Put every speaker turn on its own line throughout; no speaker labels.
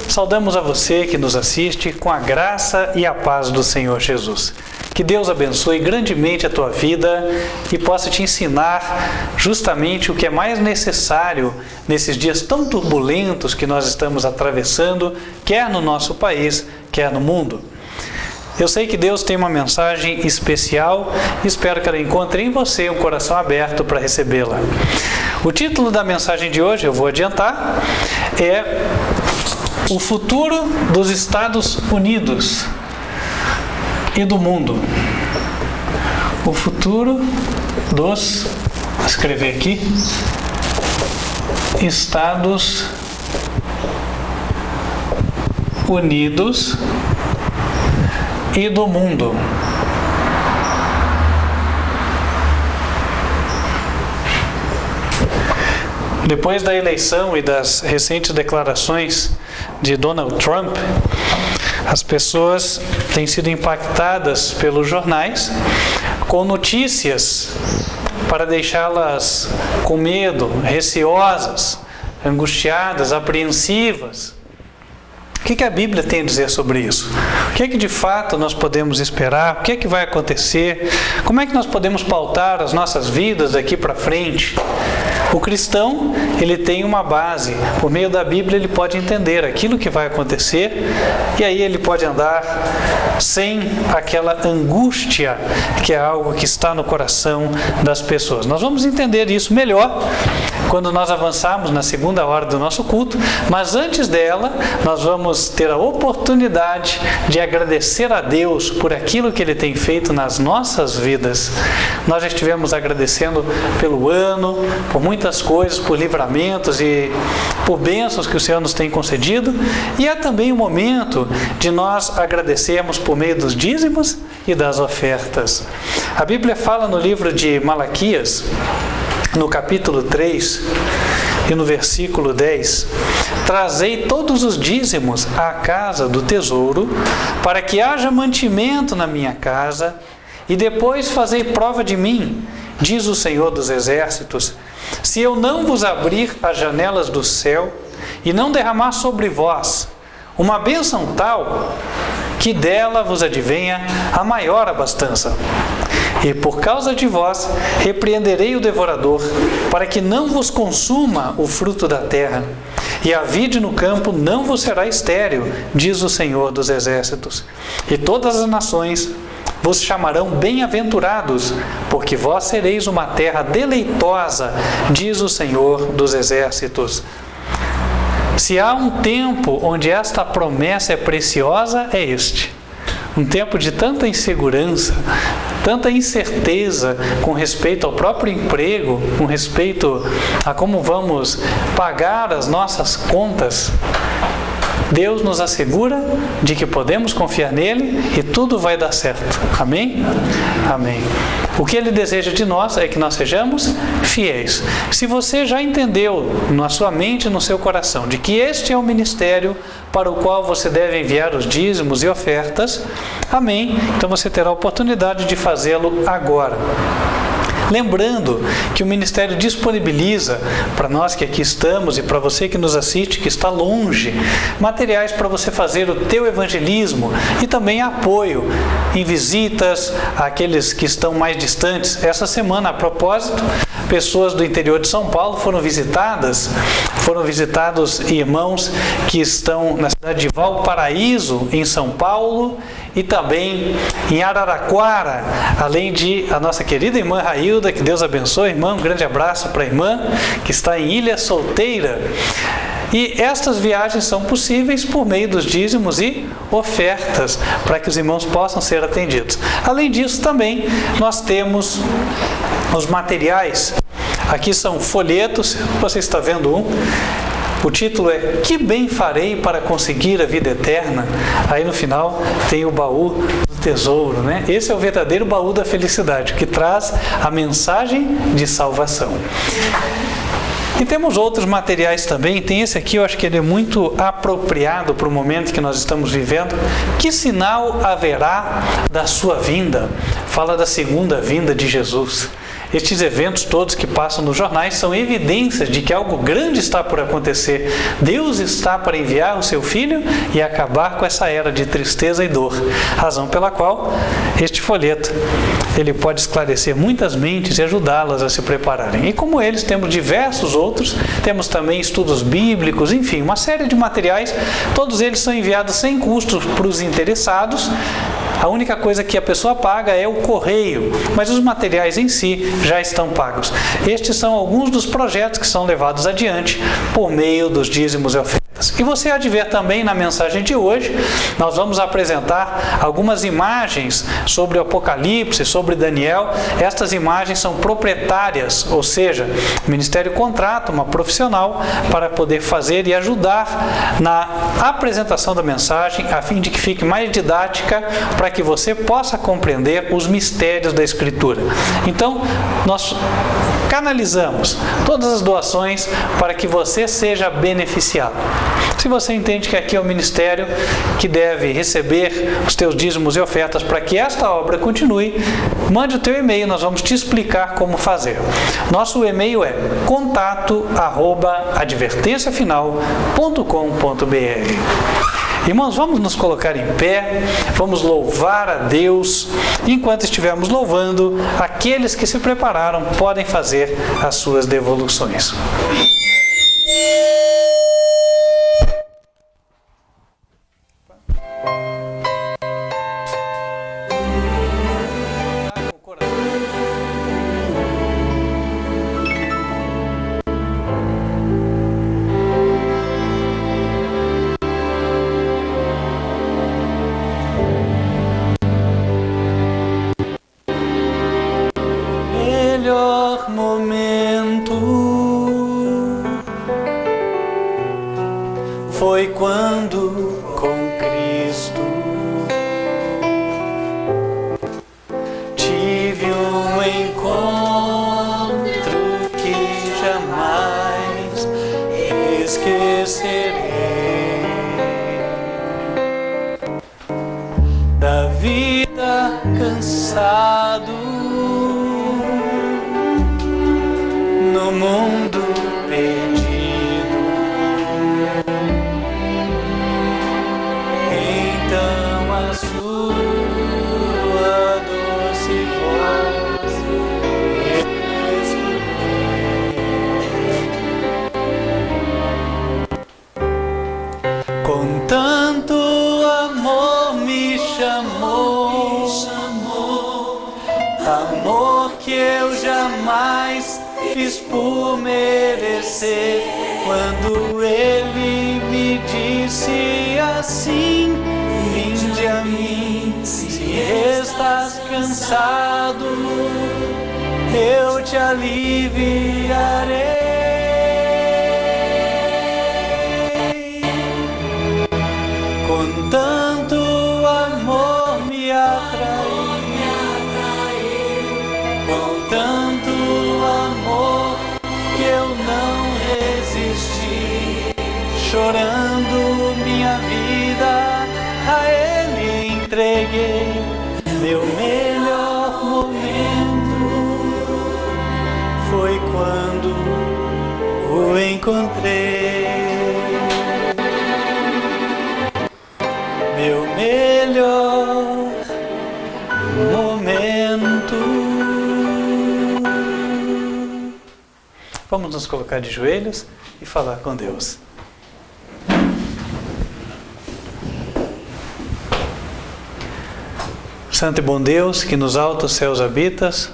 Saudamos a você que nos assiste com a graça e a paz do Senhor Jesus. Que Deus abençoe grandemente a tua vida e possa te ensinar justamente o que é mais necessário nesses dias tão turbulentos que nós estamos atravessando, quer no nosso país, quer no mundo. Eu sei que Deus tem uma mensagem especial e espero que ela encontre em você um coração aberto para recebê-la. O título da mensagem de hoje, eu vou adiantar, é O Futuro dos Estados Unidos e do Mundo. O futuro dos, vou escrever aqui, Estados Unidos e do mundo. Depois da eleição e das recentes declarações de Donald Trump, as pessoas têm sido impactadas pelos jornais com notícias para deixá-las com medo, receosas, angustiadas, apreensivas. O que a Bíblia tem a dizer sobre isso? O que de fato nós podemos esperar? O que vai acontecer? Como é que nós podemos pautar as nossas vidas daqui para frente? O cristão, ele tem uma base. Por meio da Bíblia, ele pode entender aquilo que vai acontecer e aí ele pode andar sem aquela angústia que é algo que está no coração das pessoas. Nós vamos entender isso melhor quando nós avançarmos na segunda hora do nosso culto, mas antes dela, nós vamos ter a oportunidade de agradecer a Deus por aquilo que Ele tem feito nas nossas vidas. Nós já estivemos agradecendo pelo ano, por muitas coisas, por livramentos e por bênçãos que o Senhor nos tem concedido, e é também o momento de nós agradecermos por meio dos dízimos e das ofertas. A Bíblia fala no livro de Malaquias, no capítulo 3 e no versículo 10, trazei todos os dízimos à casa do tesouro, para que haja mantimento na minha casa, e depois fazei prova de mim, diz o Senhor dos Exércitos, se eu não vos abrir as janelas do céu, e não derramar sobre vós uma bênção tal, que dela vos advenha a maior abastança. E por causa de vós, repreenderei o devorador, para que não vos consuma o fruto da terra. E a vide no campo não vos será estéril, diz o Senhor dos Exércitos. E todas as nações vos chamarão bem-aventurados, porque vós sereis uma terra deleitosa, diz o Senhor dos Exércitos. Se há um tempo onde esta promessa é preciosa, é este. Um tempo de tanta insegurança, tanta incerteza com respeito ao próprio emprego, com respeito a como vamos pagar as nossas contas. Deus nos assegura de que podemos confiar nele e tudo vai dar certo. Amém? Amém. O que ele deseja de nós é que nós sejamos fiéis. Se você já entendeu na sua mente e no seu coração de que este é o ministério para o qual você deve enviar os dízimos e ofertas, amém? Então você terá a oportunidade de fazê-lo agora. Lembrando que o Ministério disponibiliza para nós que aqui estamos e para você que nos assiste, que está longe, materiais para você fazer o teu evangelismo e também apoio em visitas àqueles que estão mais distantes. Essa semana, a propósito, pessoas do interior de São Paulo foram visitados irmãos que estão na cidade de Valparaíso, em São Paulo, e também em Araraquara, além de a nossa querida irmã Railda, que Deus abençoe, irmã, um grande abraço para a irmã, que está em Ilha Solteira. E estas viagens são possíveis por meio dos dízimos e ofertas, para que os irmãos possam ser atendidos. Além disso, também nós temos os materiais. Aqui são folhetos, você está vendo um. O título é Que bem farei para conseguir a vida eterna? Aí no final tem o baú do tesouro, né? Esse é o verdadeiro baú da felicidade, que traz a mensagem de salvação. E temos outros materiais também. Tem esse aqui, eu acho que ele é muito apropriado para o momento que nós estamos vivendo. Que sinal haverá da sua vinda? Fala da segunda vinda de Jesus. Estes eventos todos que passam nos jornais são evidências de que algo grande está por acontecer. Deus está para enviar o seu Filho e acabar com essa era de tristeza e dor. Razão pela qual este folheto, ele pode esclarecer muitas mentes e ajudá-las a se prepararem. E como eles, temos diversos outros, temos também estudos bíblicos, enfim, uma série de materiais. Todos eles são enviados sem custo para os interessados. A única coisa que a pessoa paga é o correio, mas os materiais em si já estão pagos. Estes são alguns dos projetos que são levados adiante por meio dos dízimos e ofertas. E você há de ver também na mensagem de hoje, nós vamos apresentar algumas imagens sobre o Apocalipse, sobre Daniel. Estas imagens são proprietárias, ou seja, o ministério contrata uma profissional para poder fazer e ajudar na apresentação da mensagem, a fim de que fique mais didática, para que você possa compreender os mistérios da Escritura. Então, nós canalizamos todas as doações para que você seja beneficiado. Se você entende que aqui é o ministério que deve receber os teus dízimos e ofertas para que esta obra continue, mande o teu e-mail, nós vamos te explicar como fazer. Nosso e-mail é contato@advertenciafinal.com.br. Irmãos, vamos nos colocar em pé, vamos louvar a Deus. Enquanto estivermos louvando, aqueles que se prepararam podem fazer as suas devoluções.
Foi quando com Cristo tive um encontro que jamais esquecerei. Da vida cansado no mundo perdido, tanto amor me chamou, amor que eu jamais fiz por merecer. Quando Ele me disse assim: vinde a mim, se estás cansado, eu te aliviarei. Com tanto amor me atraiu, com tanto amor que eu não resisti, chorando minha vida a Ele entreguei. Meu melhor momento foi quando o encontrei. Meu melhor momento.
Vamos nos colocar de joelhos e falar com Deus. Santo e bom Deus, que nos altos céus habitas,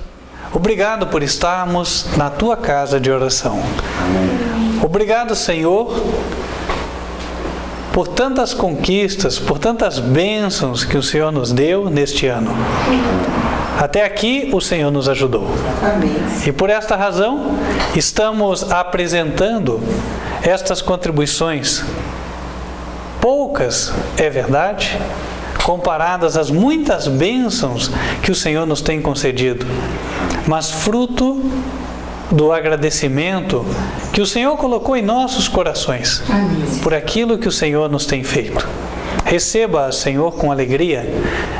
obrigado por estarmos na Tua casa de oração. Obrigado, Senhor, por tantas conquistas, por tantas bênçãos que o Senhor nos deu neste ano. Até aqui o Senhor nos ajudou.
Amém.
E por esta razão estamos apresentando estas contribuições. Poucas, é verdade, comparadas às muitas bênçãos que o Senhor nos tem concedido, mas fruto do agradecimento que o Senhor colocou em nossos corações.
Amém.
Por aquilo que o Senhor nos tem feito. Receba-as, Senhor, com alegria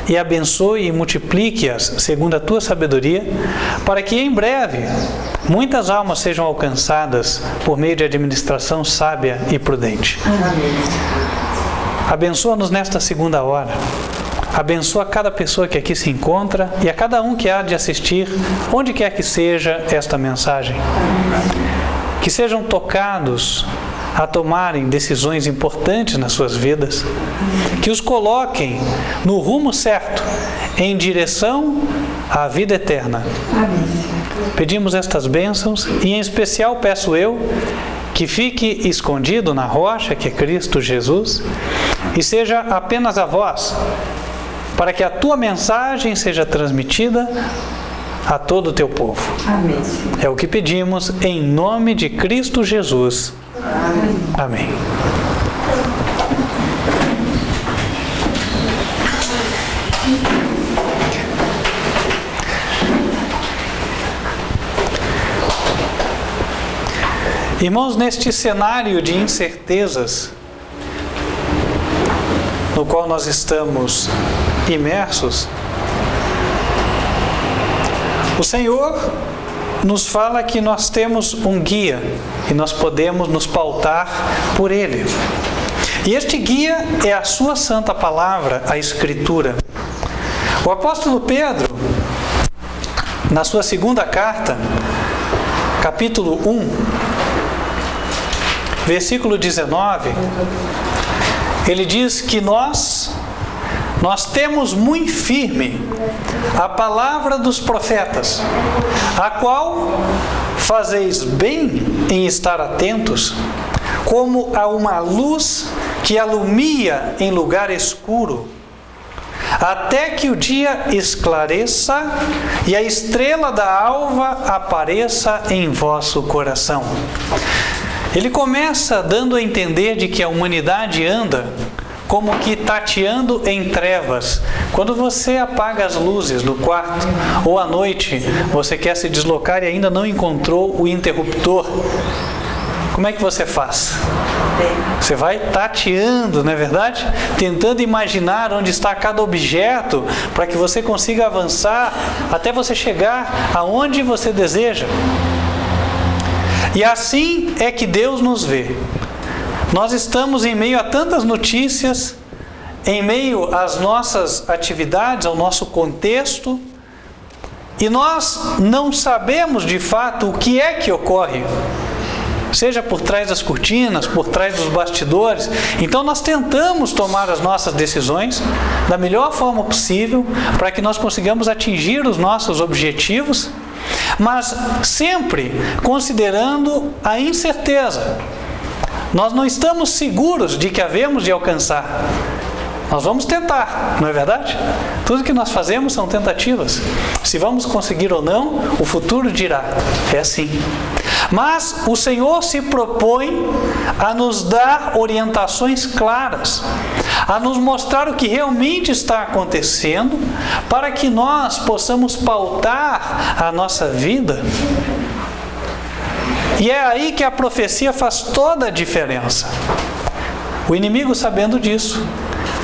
e abençoe e multiplique-as segundo a tua sabedoria, para que em breve muitas almas sejam alcançadas por meio de administração sábia e prudente. Abençoa-nos nesta segunda hora. Abençoa cada pessoa que aqui se encontra e a cada um que há de assistir, onde quer que seja esta mensagem. Que sejam tocados a tomarem decisões importantes nas suas vidas, que os coloquem no rumo certo, em direção à vida eterna. Pedimos estas bênçãos e, em especial, peço eu que fique escondido na rocha, que é Cristo Jesus, e seja apenas a voz, para que a tua mensagem seja transmitida a todo o teu povo.
Amém.
É o que pedimos em nome de Cristo Jesus. Amém. Irmãos, neste cenário de incertezas no qual nós estamos imersos, o Senhor nos fala que nós temos um guia e nós podemos nos pautar por Ele. E este guia é a sua santa palavra, a Escritura. O apóstolo Pedro, na sua segunda carta, capítulo 1, versículo 19, ele diz que nós temos muito firme a palavra dos profetas, a qual fazeis bem em estar atentos, como a uma luz que alumia em lugar escuro, até que o dia esclareça e a estrela da alva apareça em vosso coração. Ele começa dando a entender de que a humanidade anda como que tateando em trevas. Quando você apaga as luzes do quarto, ou à noite você quer se deslocar e ainda não encontrou o interruptor, como é que você faz? Você vai tateando, não é verdade? Tentando imaginar onde está cada objeto para que você consiga avançar até você chegar aonde você deseja. E assim é que Deus nos vê. Nós estamos em meio a tantas notícias, em meio às nossas atividades, ao nosso contexto, e nós não sabemos de fato o que é que ocorre, seja por trás das cortinas, por trás dos bastidores. Então nós tentamos tomar as nossas decisões da melhor forma possível para que nós consigamos atingir os nossos objetivos, mas sempre considerando a incerteza. Nós não estamos seguros de que havemos de alcançar. Nós vamos tentar, não é verdade? Tudo que nós fazemos são tentativas. Se vamos conseguir ou não, o futuro dirá. É assim. Mas o Senhor se propõe a nos dar orientações claras, a nos mostrar o que realmente está acontecendo, para que nós possamos pautar a nossa vida. E é aí que a profecia faz toda a diferença. O inimigo, sabendo disso,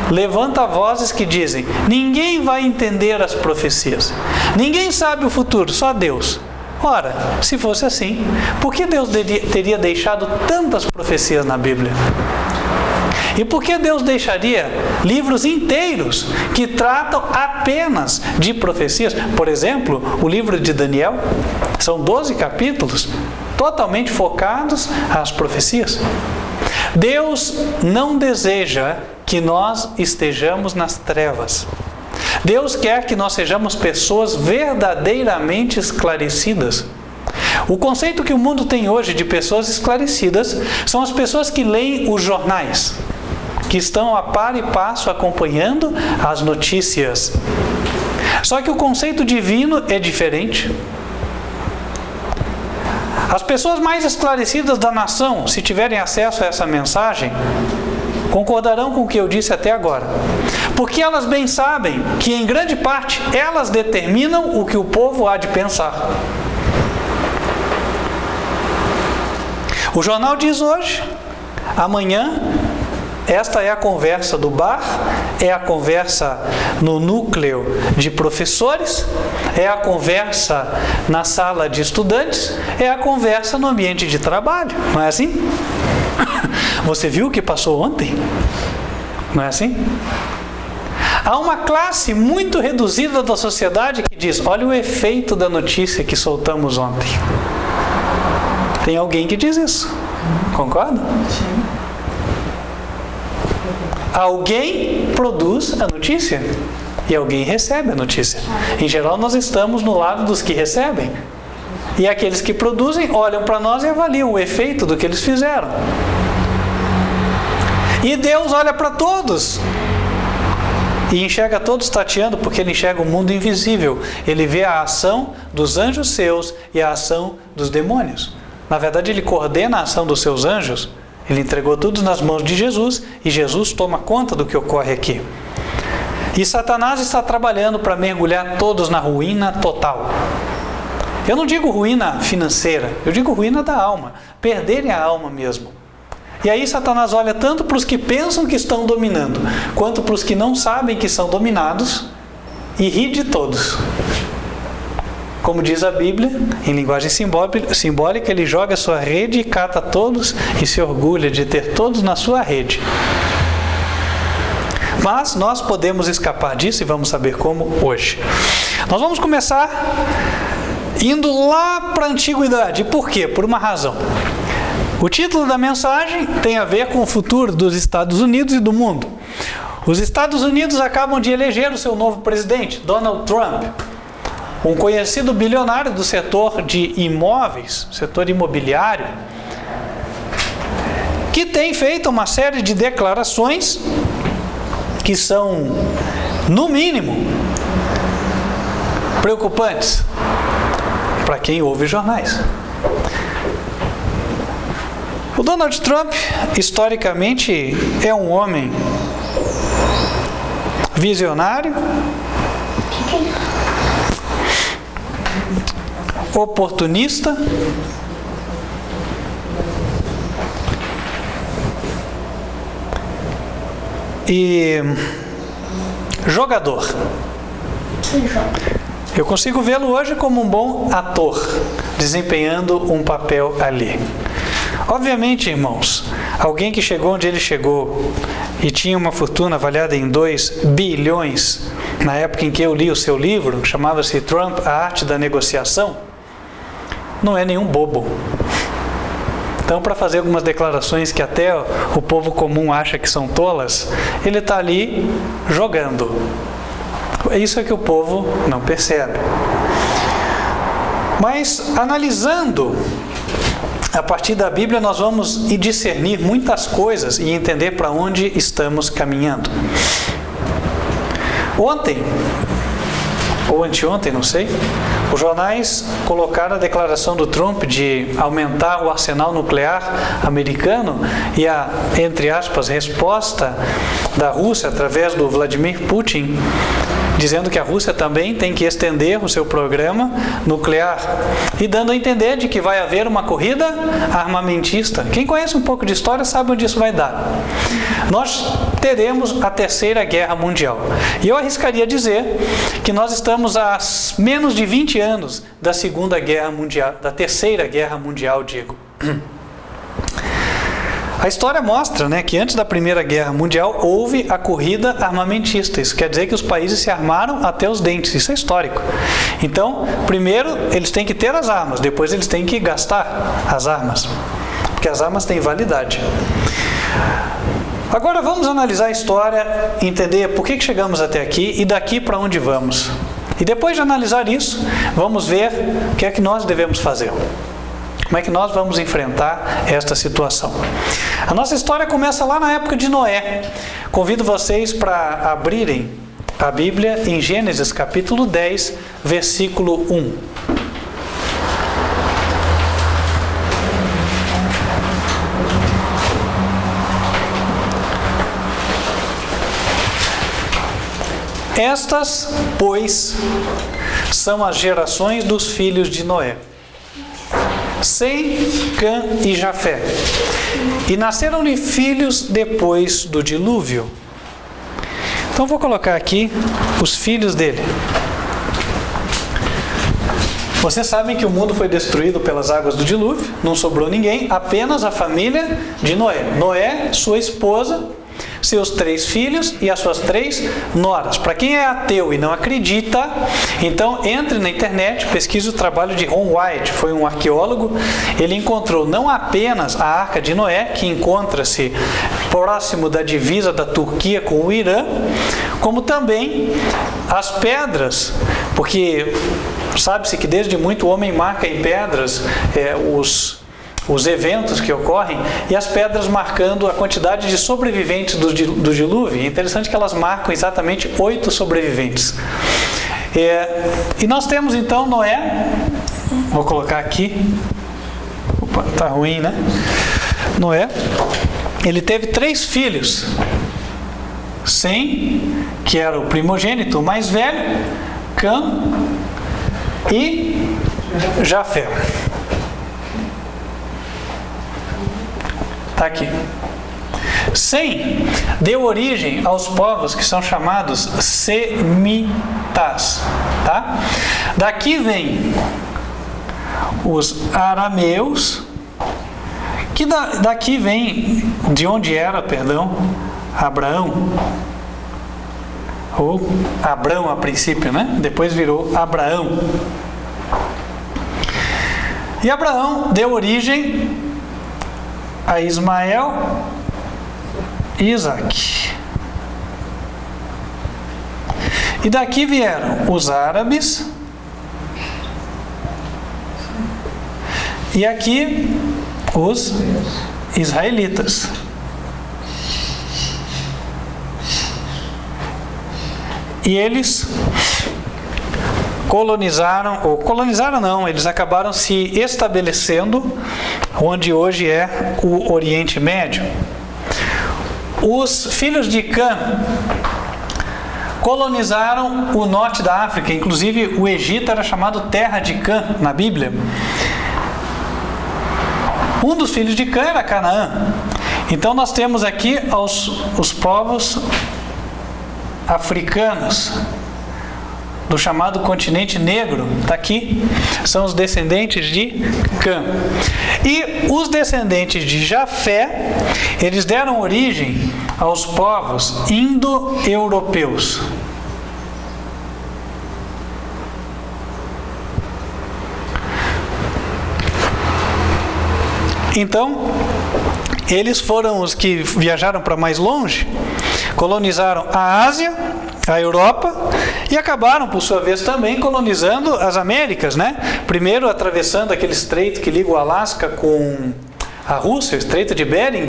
levanta vozes que dizem: ninguém vai entender as profecias, ninguém sabe o futuro, só Deus. Ora, se fosse assim, por que Deus teria deixado tantas profecias na Bíblia? E por que Deus deixaria livros inteiros que tratam apenas de profecias? Por exemplo, o livro de Daniel, são 12 capítulos totalmente focados às profecias. Deus não deseja que nós estejamos nas trevas. Deus quer que nós sejamos pessoas verdadeiramente esclarecidas. O conceito que o mundo tem hoje de pessoas esclarecidas são as pessoas que leem os jornais, que estão a par e passo acompanhando as notícias. Só que o conceito divino é diferente. As pessoas mais esclarecidas da nação, se tiverem acesso a essa mensagem, concordarão com o que eu disse até agora. Porque elas bem sabem que, em grande parte, elas determinam o que o povo há de pensar. O jornal diz hoje, amanhã Esta é a conversa do bar, é a conversa no núcleo de professores, é a conversa na sala de estudantes, é a conversa no ambiente de trabalho, não é assim? Você viu o que passou ontem? Não é assim? Há uma classe muito reduzida da sociedade que diz: olha o efeito da notícia que soltamos ontem. Tem alguém que diz isso. Concorda? Sim. Alguém produz a notícia e alguém recebe a notícia. Em geral, nós estamos no lado dos que recebem. E aqueles que produzem olham para nós e avaliam o efeito do que eles fizeram. E Deus olha para todos e enxerga todos tateando, porque Ele enxerga o mundo invisível. Ele vê a ação dos anjos seus e a ação dos demônios. Na verdade, Ele coordena a ação dos seus anjos. Ele entregou tudo nas mãos de Jesus e Jesus toma conta do que ocorre aqui. E Satanás está trabalhando para mergulhar todos na ruína total. Eu não digo ruína financeira, eu digo ruína da alma. Perderem a alma mesmo. E aí Satanás olha tanto para os que pensam que estão dominando, quanto para os que não sabem que são dominados e ri de todos. Como diz a Bíblia, em linguagem simbólica, ele joga a sua rede e cata todos e se orgulha de ter todos na sua rede. Mas nós podemos escapar disso e vamos saber como hoje. Nós vamos começar indo lá para a antiguidade. Por quê? Por uma razão. O título da mensagem tem a ver com o futuro dos Estados Unidos e do mundo. Os Estados Unidos acabam de eleger o seu novo presidente, Donald Trump. Um conhecido bilionário do setor de imóveis, setor imobiliário, que tem feito uma série de declarações que são, no mínimo, preocupantes para quem ouve jornais. O Donald Trump, historicamente, é um homem visionário, oportunista, e jogador. Eu consigo vê-lo hoje como um bom ator, desempenhando um papel ali. Obviamente, irmãos, alguém que chegou onde ele chegou e tinha uma fortuna avaliada em 2 bilhões, na época em que eu li o seu livro, que chamava-se Trump, a Arte da Negociação, não é nenhum bobo. Então, para fazer algumas declarações que até o povo comum acha que são tolas, ele está ali jogando. Isso é que o povo não percebe. Mas, analisando a partir da Bíblia, nós vamos discernir muitas coisas e entender para onde estamos caminhando. Ontem, ou anteontem, não sei, os jornais colocaram a declaração do Trump de aumentar o arsenal nuclear americano e a, entre aspas, resposta da Rússia através do Vladimir Putin, dizendo que a Rússia também tem que estender o seu programa nuclear e dando a entender de que vai haver uma corrida armamentista. Quem conhece um pouco de história sabe onde isso vai dar. Nós teremos a Terceira Guerra Mundial. E eu arriscaria dizer que nós estamos a menos de 20 anos da Segunda Guerra Mundial, da Terceira Guerra Mundial, digo. A história mostra, que antes da Primeira Guerra Mundial houve a corrida armamentista. Isso quer dizer que os países se armaram até os dentes. Isso é histórico. Então, primeiro eles têm que ter as armas, depois eles têm que gastar as armas, porque as armas têm validade. Agora vamos analisar a história, entender por que chegamos até aqui e daqui para onde vamos. E depois de analisar isso, vamos ver o que é que nós devemos fazer. Como é que nós vamos enfrentar esta situação? A nossa história começa lá na época de Noé. Convido vocês para abrirem a Bíblia em Gênesis capítulo 10, versículo 1. Estas, pois, são as gerações dos filhos de Noé. Sem, Cã e Jafé. E nasceram-lhe filhos depois do dilúvio. Então vou colocar aqui os filhos dele. Vocês sabem que o mundo foi destruído pelas águas do dilúvio, não sobrou ninguém, apenas a família de Noé. Noé, sua esposa, seus 3 filhos e as suas 3 noras. Para quem é ateu e não acredita, então entre na internet, pesquise o trabalho de Ron White, foi um arqueólogo. Ele encontrou não apenas a Arca de Noé, que encontra-se próximo da divisa da Turquia com o Irã, como também as pedras, porque sabe-se que desde muito o homem marca em pedras os eventos que ocorrem, e as pedras marcando a quantidade de sobreviventes do dilúvio. É interessante que elas marcam exatamente 8 sobreviventes. E nós temos então Noé, vou colocar aqui, opa, tá ruim, né? Noé, ele teve 3 filhos, Sem, que era o primogênito, o mais velho, Cã e Jafé. Está aqui. Sem deu origem aos povos que são chamados semitas. Tá? Daqui vem os arameus, que daqui vem de onde era, Abraão. Ou Abrão a princípio, né? Depois virou Abraão. E Abraão deu origem a Ismael e Isaac. E daqui vieram os árabes. E aqui os israelitas. E eles eles acabaram se estabelecendo onde hoje é o Oriente Médio. Os filhos de Cã colonizaram o norte da África, inclusive o Egito era chamado Terra de Cã na Bíblia. Um dos filhos de Cã era Canaã. Então nós temos aqui os povos africanos do chamado continente negro, está aqui, são os descendentes de Cã. E os descendentes de Jafé, eles deram origem aos povos indo-europeus. Então, eles foram os que viajaram para mais longe, colonizaram a Ásia, a Europa, e acabaram, por sua vez, também colonizando as Américas, né? Primeiro atravessando aquele estreito que liga o Alasca com a Rússia, o Estreito de Bering,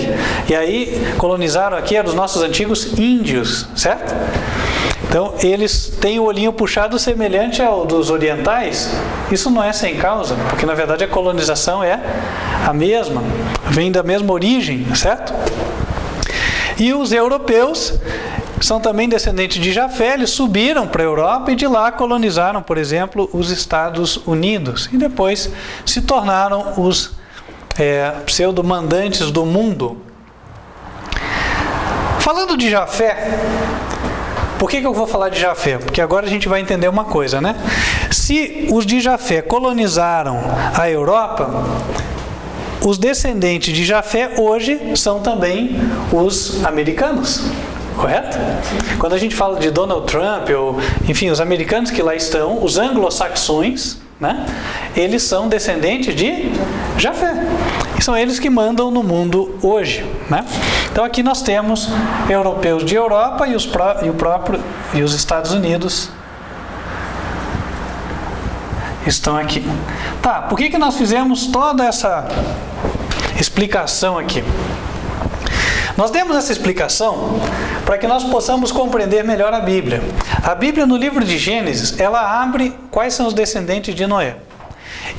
e aí colonizaram aqui os nossos antigos índios, certo? Então, eles têm o olhinho puxado semelhante ao dos orientais. Isso não é sem causa, porque na verdade a colonização é a mesma, vem da mesma origem, certo? E os europeus são também descendentes de Jafé, eles subiram para a Europa e de lá colonizaram, por exemplo, os Estados Unidos. E depois se tornaram os pseudo-mandantes do mundo. Falando de Jafé, por que eu vou falar de Jafé? Porque agora a gente vai entender uma coisa, né? Se os de Jafé colonizaram a Europa, os descendentes de Jafé hoje são também os americanos, correto? Quando a gente fala de Donald Trump, ou enfim, os americanos que lá estão, os anglo-saxões, né? Eles são descendentes de Jafé. E são eles que mandam no mundo hoje, né? Então aqui nós temos europeus de Europa e os Estados Unidos estão aqui. Tá, por que nós fizemos toda essa explicação aqui? Nós demos essa explicação para que nós possamos compreender melhor a Bíblia. A Bíblia, no livro de Gênesis, ela abre quais são os descendentes de Noé.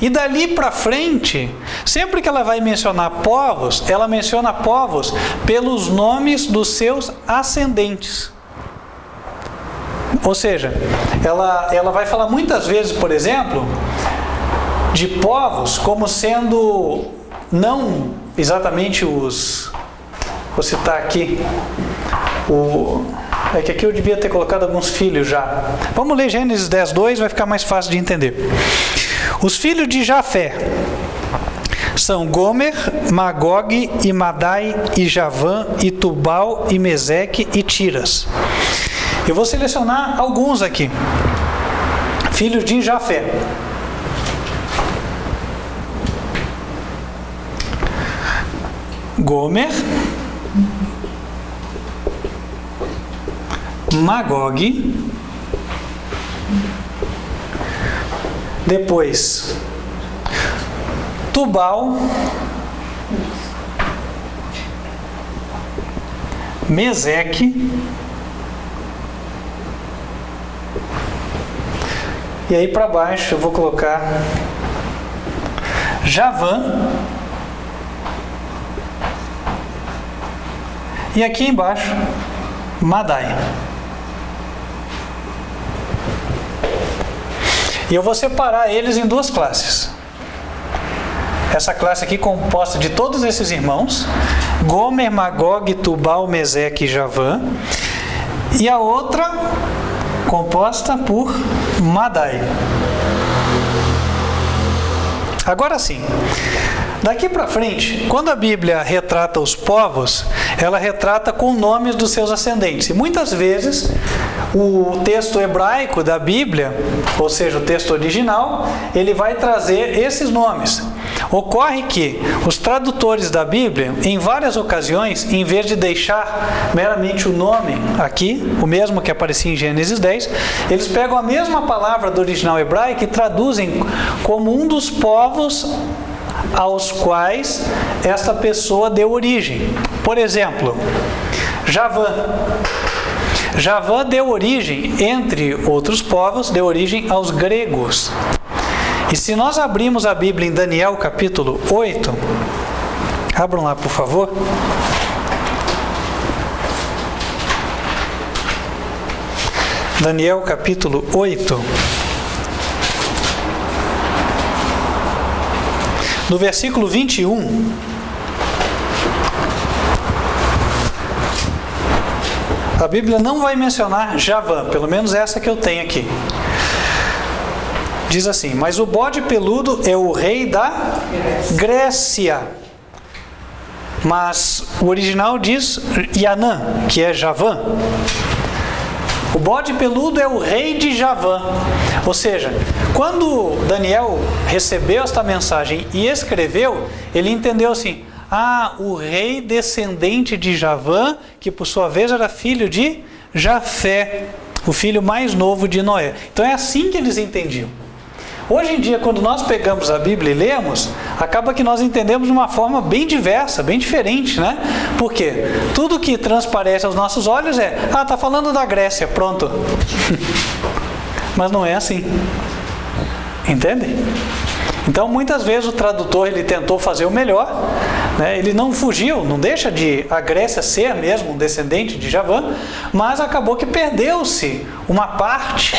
E dali para frente, sempre que ela vai mencionar povos, ela menciona povos pelos nomes dos seus ascendentes. Ou seja, ela vai falar muitas vezes, por exemplo, de povos como sendo não exatamente os... Vou citar aqui é que aqui eu devia ter colocado alguns filhos já. Vamos ler Gênesis 10:2, vai ficar mais fácil de entender. Os filhos de Jafé são Gomer, Magog, e Madai, e Javã, e Tubal, e Meseque, e Tiras. Eu vou selecionar alguns aqui. Filhos de Jafé. Gomer, Magog, depois Tubal, Meseque, e aí para baixo eu vou colocar Javã, e aqui embaixo Madai. E eu vou separar eles em duas classes. Essa classe aqui composta de todos esses irmãos, Gomer, Magog, Tubal, Meseque e Javã, e a outra composta por Madai. Agora sim, daqui para frente, quando a Bíblia retrata os povos, ela retrata com nomes dos seus ascendentes. E muitas vezes o texto hebraico da Bíblia, ou seja, o texto original, ele vai trazer esses nomes. Ocorre que os tradutores da Bíblia, em várias ocasiões, em vez de deixar meramente o nome aqui, o mesmo que aparecia em Gênesis 10, eles pegam a mesma palavra do original hebraico e traduzem como um dos povos aos quais esta pessoa deu origem. Por exemplo, Javã. Javã deu origem, entre outros povos, deu origem aos gregos. E se nós abrimos a Bíblia em Daniel capítulo 8, abram lá por favor. Daniel capítulo 8. No versículo 21, a Bíblia não vai mencionar Javã, pelo menos essa que eu tenho aqui. Diz assim: mas o bode peludo é o rei da Grécia. Mas o original diz Yanã, que é Javã. O bode peludo é o rei de Javã. Ou seja, quando Daniel recebeu esta mensagem e escreveu, ele entendeu assim: o rei descendente de Javã, que por sua vez era filho de Jafé, o filho mais novo de Noé. Então é assim que eles entendiam. Hoje em dia, quando nós pegamos a Bíblia e lemos, acaba que nós entendemos de uma forma bem diversa, bem diferente, né? Por quê? Tudo que transparece aos nossos olhos está falando da Grécia, pronto. Mas não é assim. Entende? Então, muitas vezes o tradutor ele tentou fazer o melhor, né? Ele não fugiu, não deixa de a Grécia ser mesmo um descendente de Javã, mas acabou que perdeu-se uma parte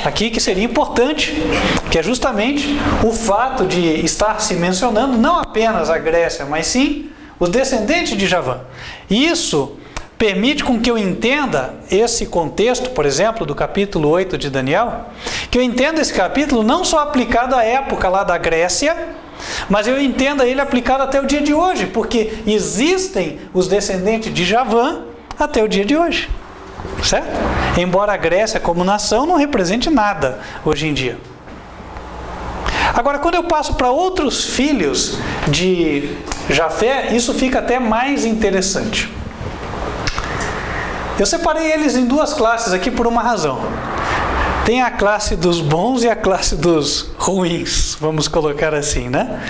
aqui que seria importante, que é justamente o fato de estar se mencionando não apenas a Grécia, mas sim os descendentes de Javã. Isso permite com que eu entenda esse contexto, por exemplo, do capítulo 8 de Daniel, que eu entenda esse capítulo não só aplicado à época lá da Grécia, mas eu entenda ele aplicado até o dia de hoje, porque existem os descendentes de Javã até o dia de hoje, certo? Embora a Grécia como nação não represente nada hoje em dia. Agora, quando eu passo para outros filhos de Jafé, isso fica até mais interessante. Eu separei eles em duas classes aqui por uma razão. Tem a classe dos bons e a classe dos ruins, vamos colocar assim, né?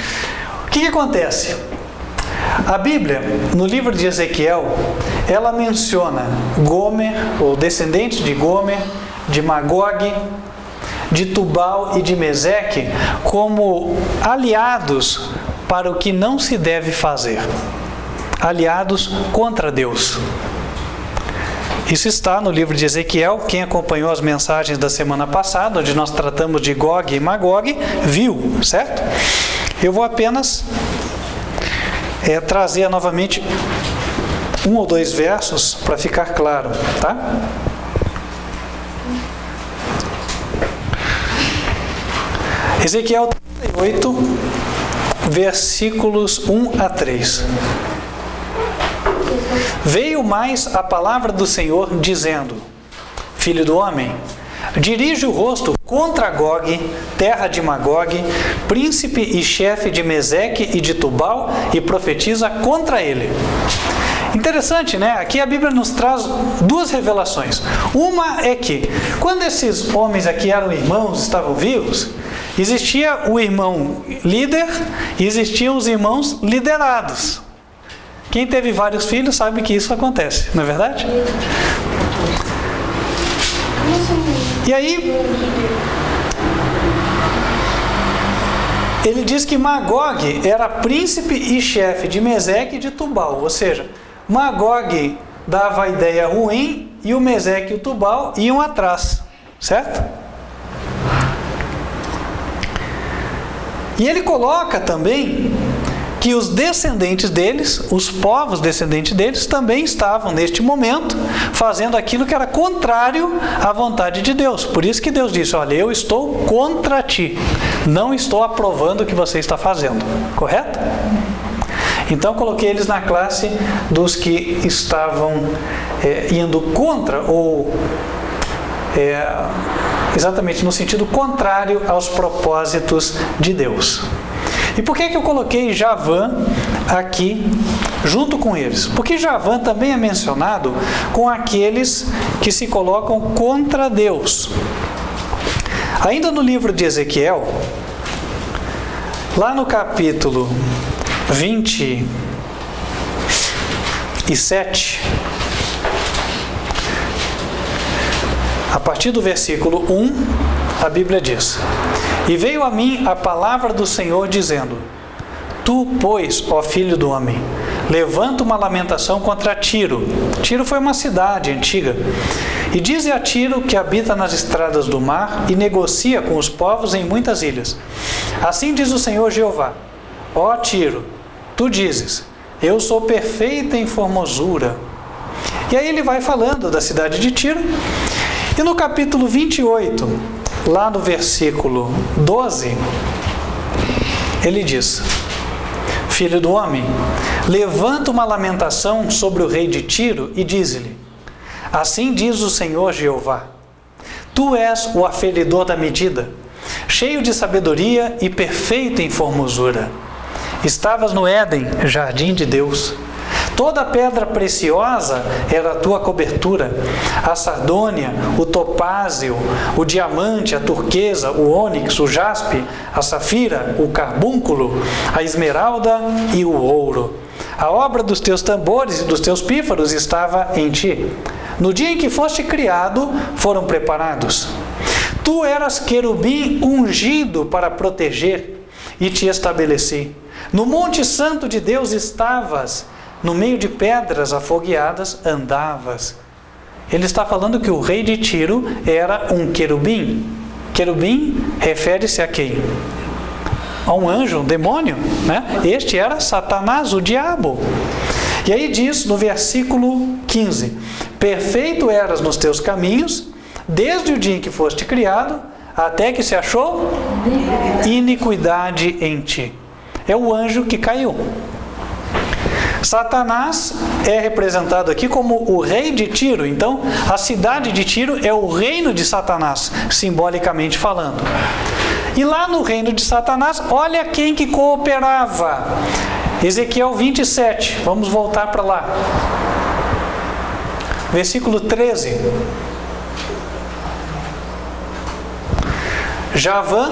O que acontece? A Bíblia, no livro de Ezequiel, ela menciona Gomer, ou descendentes de Gomer, de Magog, de Tubal e de Meseque, como aliados para o que não se deve fazer. Aliados contra Deus. Isso está no livro de Ezequiel. Quem acompanhou as mensagens da semana passada, onde nós tratamos de Gog e Magog, viu, certo? Eu vou apenas trazer novamente um ou dois versos para ficar claro, tá? Ezequiel 38, versículos 1 a 3. Veio mais a palavra do Senhor, dizendo: Filho do homem, dirige o rosto contra Gog, terra de Magog, príncipe e chefe de Meseque e de Tubal, e profetiza contra ele. Interessante, né? Aqui a Bíblia nos traz duas revelações. Uma é que, quando esses homens aqui eram irmãos, estavam vivos, existia o irmão líder e existiam os irmãos liderados. Quem teve vários filhos sabe que isso acontece, não é verdade? E aí, ele diz que Magog era príncipe e chefe de Meseque e de Tubal, ou seja, Magog dava a ideia ruim e o Meseque e o Tubal iam atrás, certo? E ele coloca também que os descendentes deles, os povos descendentes deles, também estavam neste momento fazendo aquilo que era contrário à vontade de Deus. Por isso que Deus disse: olha, eu estou contra ti, não estou aprovando o que você está fazendo, correto? Então coloquei eles na classe dos que estavam indo contra, ou exatamente no sentido contrário aos propósitos de Deus. E por que eu coloquei Javã aqui junto com eles? Porque Javã também é mencionado com aqueles que se colocam contra Deus. Ainda no livro de Ezequiel, lá no capítulo 27, a partir do versículo 1, a Bíblia diz: E veio a mim a palavra do Senhor, dizendo: Tu, pois, ó filho do homem, levanta uma lamentação contra Tiro. Tiro foi uma cidade antiga. E dize a Tiro, que habita nas estradas do mar e negocia com os povos em muitas ilhas: Assim diz o Senhor Jeová: Ó Tiro, tu dizes: Eu sou perfeita em formosura. E aí ele vai falando da cidade de Tiro. E no capítulo 28, lá no versículo 12, ele diz: Filho do homem, levanta uma lamentação sobre o rei de Tiro e diz-lhe: Assim diz o Senhor Jeová: Tu és o aferidor da medida, cheio de sabedoria e perfeito em formosura. Estavas no Éden, jardim de Deus. Toda pedra preciosa era a tua cobertura: a sardônia, o topázio, o diamante, a turquesa, o ônix, o jaspe, a safira, o carbúnculo, a esmeralda e o ouro. A obra dos teus tambores e dos teus pífaros estava em ti. No dia em que foste criado, foram preparados. Tu eras querubim ungido para proteger, e te estabeleci. No monte santo de Deus estavas, no meio de pedras afogueadas andavas. Ele está falando que o rei de Tiro era um querubim. Querubim refere-se a quem? A um anjo, um demônio, né? Este era Satanás, o diabo. E aí diz no versículo 15: Perfeito eras nos teus caminhos, desde o dia em que foste criado, até que se achou iniquidade em ti. É o anjo que caiu. Satanás é representado aqui como o rei de Tiro. Então, a cidade de Tiro é o reino de Satanás, simbolicamente falando. E lá no reino de Satanás, olha quem que cooperava. Ezequiel 27, vamos voltar para lá. Versículo 13. Javã,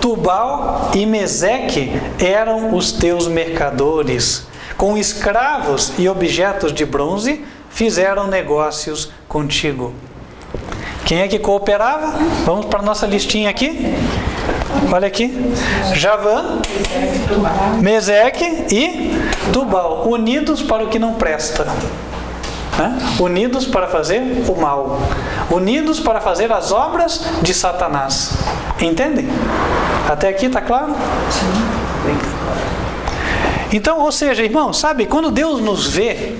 Tubal e Meseque eram os teus mercadores. Com escravos e objetos de bronze fizeram negócios contigo. Quem é que cooperava? Vamos para a nossa listinha aqui. Olha aqui: Javã, Meseque e Tubal, unidos para o que não presta. né? Unidos para fazer o mal, unidos para fazer as obras de Satanás. Entendem? Até aqui está claro? Sim. Então, ou seja, irmão, sabe, quando Deus nos vê,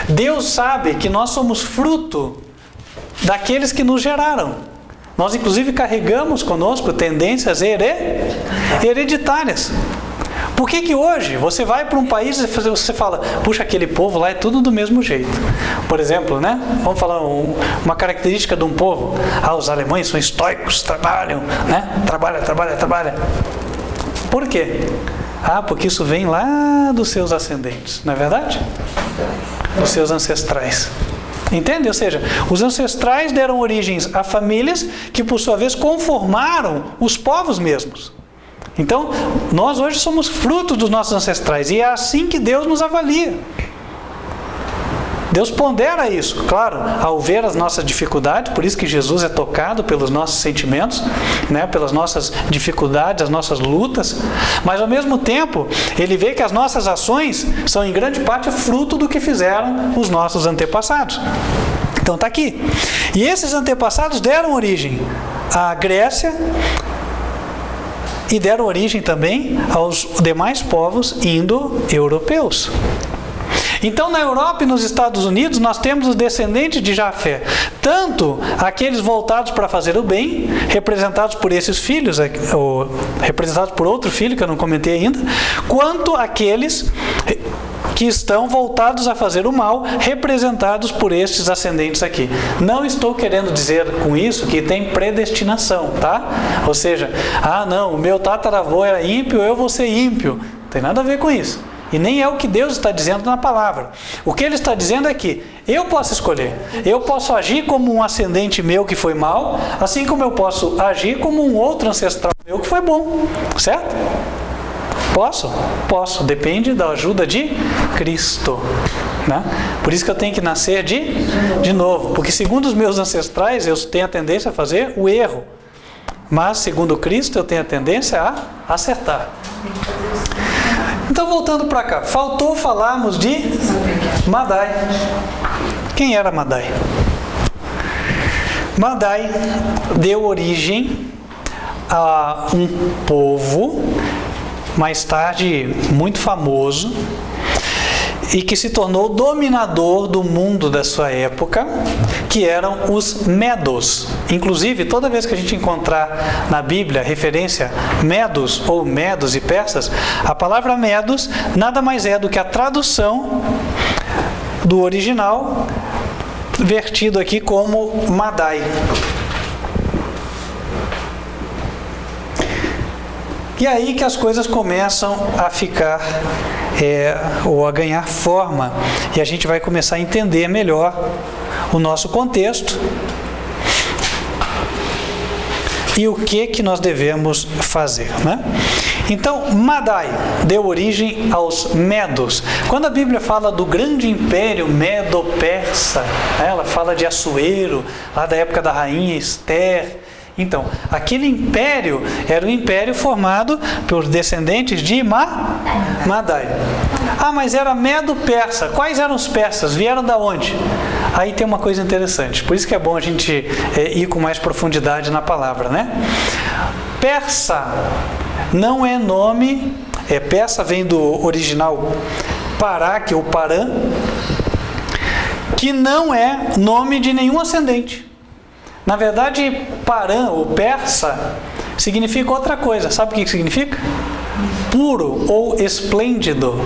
Deus sabe que nós somos fruto daqueles que nos geraram. Nós, inclusive, carregamos conosco tendências hereditárias. Por que hoje você vai para um país e você fala, puxa, aquele povo lá é tudo do mesmo jeito? Por exemplo, né? Vamos falar uma característica de um povo. Os alemães são estoicos, trabalham, né? Trabalha. Por quê? Porque isso vem lá dos seus ascendentes, não é verdade? Dos seus ancestrais. Entende? Ou seja, os ancestrais deram origens a famílias que, por sua vez, conformaram os povos mesmos. Então, nós hoje somos frutos dos nossos ancestrais e é assim que Deus nos avalia. Deus pondera isso, claro, ao ver as nossas dificuldades, por isso que Jesus é tocado pelos nossos sentimentos, né, pelas nossas dificuldades, as nossas lutas, mas ao mesmo tempo, Ele vê que as nossas ações são em grande parte fruto do que fizeram os nossos antepassados. Então está aqui. E esses antepassados deram origem à Grécia e deram origem também aos demais povos indo-europeus. Então, na Europa e nos Estados Unidos, nós temos os descendentes de Jafé, tanto aqueles voltados para fazer o bem, representados por esses filhos, ou representados por outro filho, que eu não comentei ainda, quanto aqueles que estão voltados a fazer o mal, representados por estes ascendentes aqui. Não estou querendo dizer com isso que tem predestinação, tá? Ou seja, não, o meu tataravô era ímpio, eu vou ser ímpio. Não tem nada a ver com isso. E nem é o que Deus está dizendo na palavra. O que Ele está dizendo é que eu posso escolher. Eu posso agir como um ascendente meu que foi mal, assim como eu posso agir como um outro ancestral meu que foi bom. Certo? Posso? Posso. Depende da ajuda de Cristo. Né? Por isso que eu tenho que nascer de novo. Porque segundo os meus ancestrais, eu tenho a tendência a fazer o erro. Mas segundo Cristo, eu tenho a tendência a acertar. Então, voltando para cá, faltou falarmos de Madai. Quem era Madai? Madai deu origem a um povo, mais tarde muito famoso, e que se tornou dominador do mundo da sua época, que eram os Medos. Inclusive, toda vez que a gente encontrar na Bíblia referência Medos ou Medos e Persas, a palavra Medos nada mais é do que a tradução do original vertido aqui como Madai. E aí que as coisas começam a ficar, ou a ganhar forma, e a gente vai começar a entender melhor o nosso contexto e o que nós devemos fazer, né? Então, Madai deu origem aos Medos. Quando a Bíblia fala do grande império medo-persa, ela fala de Assuero, lá da época da rainha Esther. Então, aquele império era um império formado por descendentes de Madai. Mas era Medo-Persa. Quais eram os persas? Vieram da onde? Aí tem uma coisa interessante. Por isso que é bom a gente ir com mais profundidade na palavra, né? Persa não é nome... Persa vem do original Parak ou Paran, que não é nome de nenhum ascendente. Na verdade, Paran, ou persa, significa outra coisa. Sabe o que significa? Puro ou esplêndido.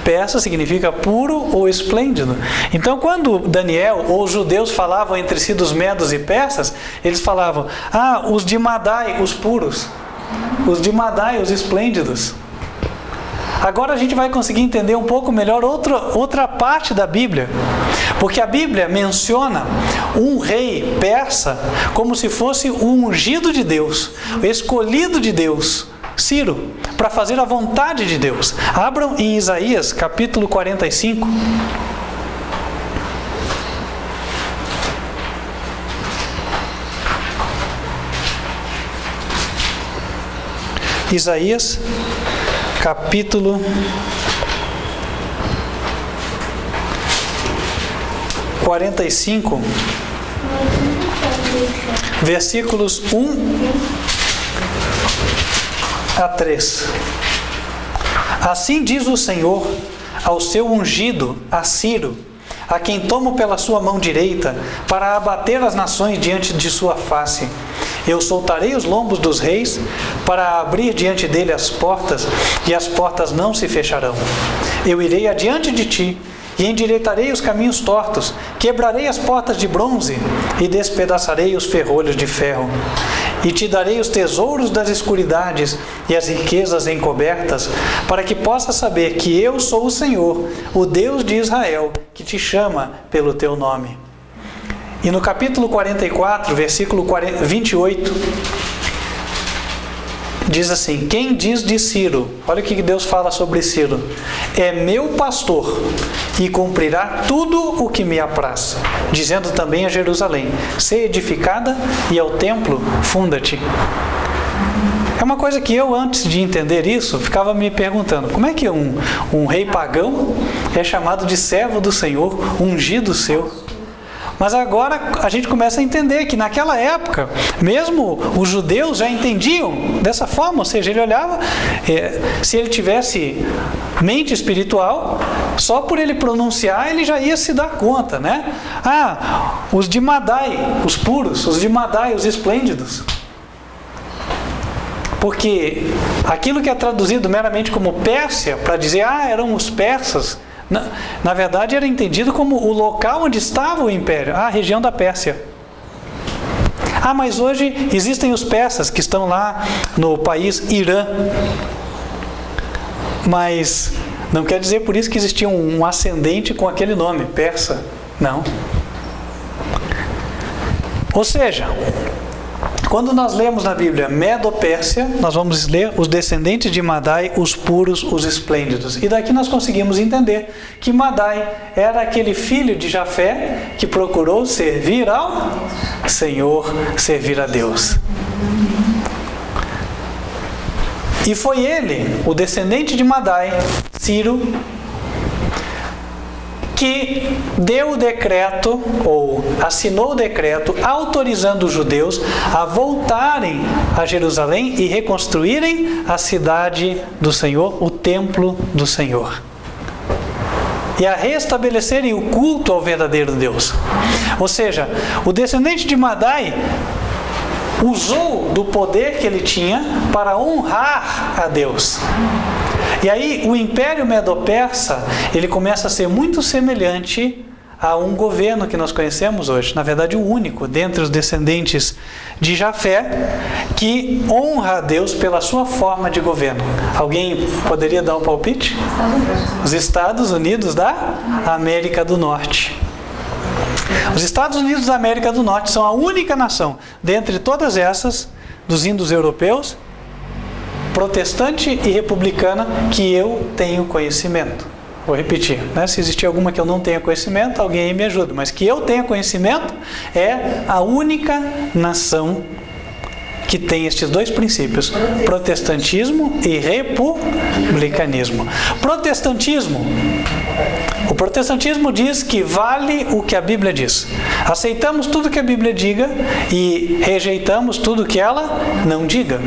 Persa significa puro ou esplêndido. Então, quando Daniel ou os judeus falavam entre si dos medos e persas, eles falavam, os de Madai, os puros. Os de Madai, os esplêndidos. Agora a gente vai conseguir entender um pouco melhor outra parte da Bíblia. Porque a Bíblia menciona um rei persa como se fosse o ungido de Deus, o escolhido de Deus, Ciro, para fazer a vontade de Deus. Abram em Isaías, capítulo 45. Isaías, capítulo 45, versículos 1 a 3. Assim diz o Senhor ao seu ungido, a Ciro, a quem tomo pela sua mão direita, para abater as nações diante de sua face. Eu soltarei os lombos dos reis, para abrir diante dele as portas, e as portas não se fecharão. Eu irei adiante de ti, e endireitarei os caminhos tortos, quebrarei as portas de bronze, e despedaçarei os ferrolhos de ferro. E te darei os tesouros das escuridades e as riquezas encobertas, para que possas saber que eu sou o Senhor, o Deus de Israel, que te chama pelo teu nome. E no capítulo 44, versículo 28, diz assim: quem diz de Ciro, olha o que Deus fala sobre Ciro: é meu pastor e cumprirá tudo o que me apraz, dizendo também a Jerusalém: sê edificada, e ao templo funda-te. É uma coisa que eu, antes de entender isso, ficava me perguntando: como é que um rei pagão é chamado de servo do Senhor, ungido seu? Mas agora a gente começa a entender que naquela época, mesmo os judeus já entendiam dessa forma, ou seja, ele olhava, se ele tivesse mente espiritual, só por ele pronunciar ele já ia se dar conta, né? Os de Madai, os puros, os de Madai, os esplêndidos. Porque aquilo que é traduzido meramente como Pérsia, para dizer, eram os persas, na verdade era entendido como o local onde estava o império, a região da Pérsia. Mas hoje existem os persas que estão lá no país Irã. Mas não quer dizer por isso que existia um ascendente com aquele nome, persa. Não. Ou seja, quando nós lemos na Bíblia Medo-Pérsia, nós vamos ler os descendentes de Madai, os puros, os esplêndidos. E daqui nós conseguimos entender que Madai era aquele filho de Jafé que procurou servir ao Senhor, servir a Deus. E foi ele, o descendente de Madai, Ciro, que deu o decreto, ou assinou o decreto, autorizando os judeus a voltarem a Jerusalém e reconstruírem a cidade do Senhor, o templo do Senhor. E a restabelecerem o culto ao verdadeiro Deus. Ou seja, o descendente de Madai usou do poder que ele tinha para honrar a Deus. E aí o Império Medo-Persa, ele começa a ser muito semelhante a um governo que nós conhecemos hoje. Na verdade, o único dentre os descendentes de Jafé que honra a Deus pela sua forma de governo. Alguém poderia dar um palpite? Os Estados Unidos da América do Norte. Os Estados Unidos da América do Norte são a única nação, dentre todas essas, dos indo-europeus, protestante e republicana, que eu tenho conhecimento. Vou repetir, né? Se existir alguma que eu não tenha conhecimento, alguém aí me ajuda. Mas que eu tenha conhecimento, é a única nação que tem estes dois princípios: protestantismo e republicanismo. O protestantismo diz que vale o que a Bíblia diz. Aceitamos tudo que a Bíblia diga e rejeitamos tudo que ela não diga.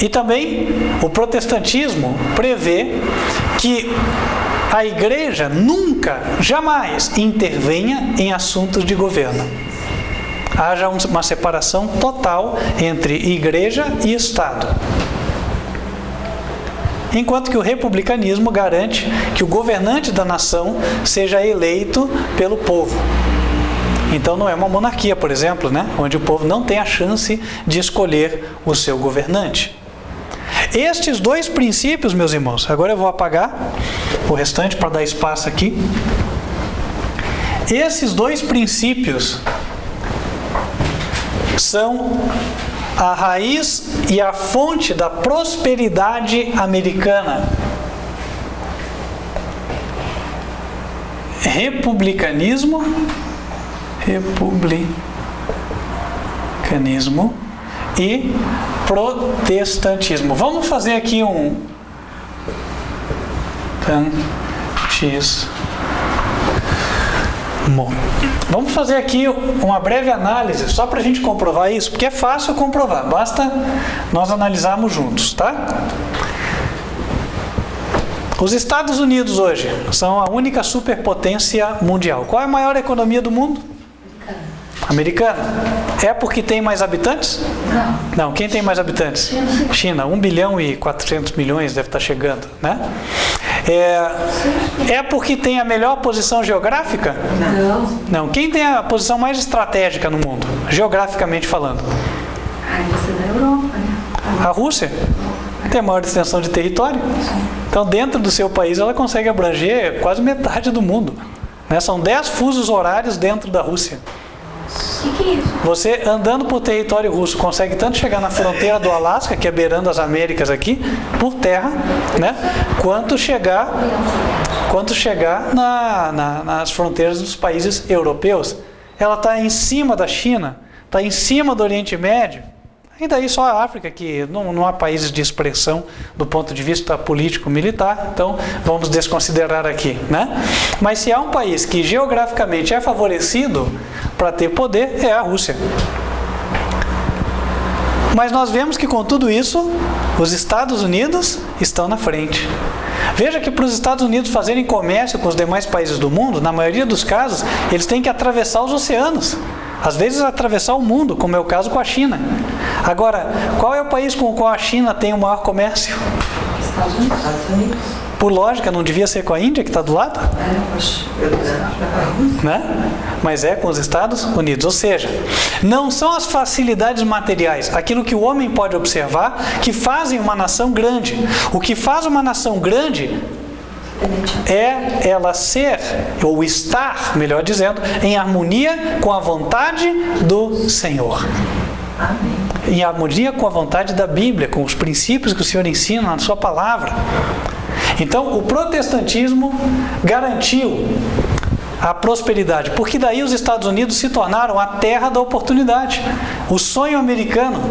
E também o protestantismo prevê que a igreja nunca, jamais intervenha em assuntos de governo. Haja uma separação total entre igreja e Estado. Enquanto que o republicanismo garante que o governante da nação seja eleito pelo povo. Então não é uma monarquia, por exemplo, né? Onde o povo não tem a chance de escolher o seu governante. Estes dois princípios, meus irmãos, agora eu vou apagar o restante para dar espaço aqui. Esses dois princípios são a raiz e a fonte da prosperidade americana. Republicanismo e protestantismo. Vamos fazer aqui Bom, vamos fazer aqui uma breve análise, só para a gente comprovar isso, porque é fácil comprovar, basta nós analisarmos juntos, tá? Os Estados Unidos hoje são a única superpotência mundial. Qual é a maior economia do mundo? Americana. É porque tem mais habitantes? Não. Quem tem mais habitantes? China. 1 bilhão e 400 milhões deve estar chegando, né? É porque tem a melhor posição geográfica? Não. Quem tem a posição mais estratégica no mundo, geograficamente falando?
A Rússia da Europa, né?
A Rússia tem a maior extensão de território. Então, dentro do seu país, ela consegue abranger quase metade do mundo, né? São 10 fusos horários dentro da Rússia.
O que é isso?
Você, andando por território russo, consegue tanto chegar na fronteira do Alasca, que é beirando as Américas aqui, por terra, né? Quanto chegar nas fronteiras dos países europeus. Ela está em cima da China, está em cima do Oriente Médio. E daí só a África, que não há países de expressão do ponto de vista político-militar, então vamos desconsiderar aqui, né? Mas se há um país que geograficamente é favorecido para ter poder, é a Rússia. Mas nós vemos que com tudo isso, os Estados Unidos estão na frente. Veja que para os Estados Unidos fazerem comércio com os demais países do mundo, na maioria dos casos, eles têm que atravessar os oceanos. Às vezes atravessar o mundo, como é o caso com a China. Agora, qual é o país com o qual a China tem o maior comércio?
Estados Unidos.
Por lógica, não devia ser com a Índia, que está do lado? Né? Mas é com os Estados Unidos. Ou seja, não são as facilidades materiais, aquilo que o homem pode observar, que fazem uma nação grande. O que faz uma nação grande é ela ser, ou estar, melhor dizendo, em harmonia com a vontade do Senhor.
Amém.
Em harmonia com a vontade da Bíblia, com os princípios que o Senhor ensina na sua palavra. Então, o protestantismo garantiu a prosperidade, porque daí os Estados Unidos se tornaram a terra da oportunidade. O sonho americano.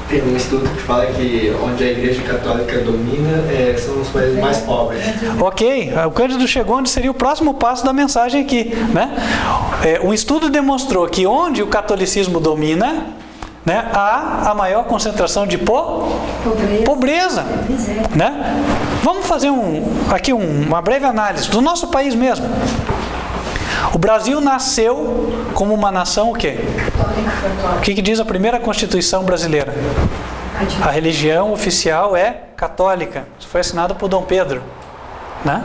Tem um estudo que fala que onde a Igreja Católica domina são os países mais pobres.
Ok, o Cândido chegou onde seria o próximo passo da mensagem aqui, né? Um estudo demonstrou que onde o catolicismo domina, né, há a maior concentração de pobreza, né? Vamos fazer aqui uma breve análise do nosso país mesmo. O Brasil nasceu como uma nação o quê? O que diz a primeira Constituição brasileira? A religião oficial é católica. Isso foi assinado por Dom Pedro, né?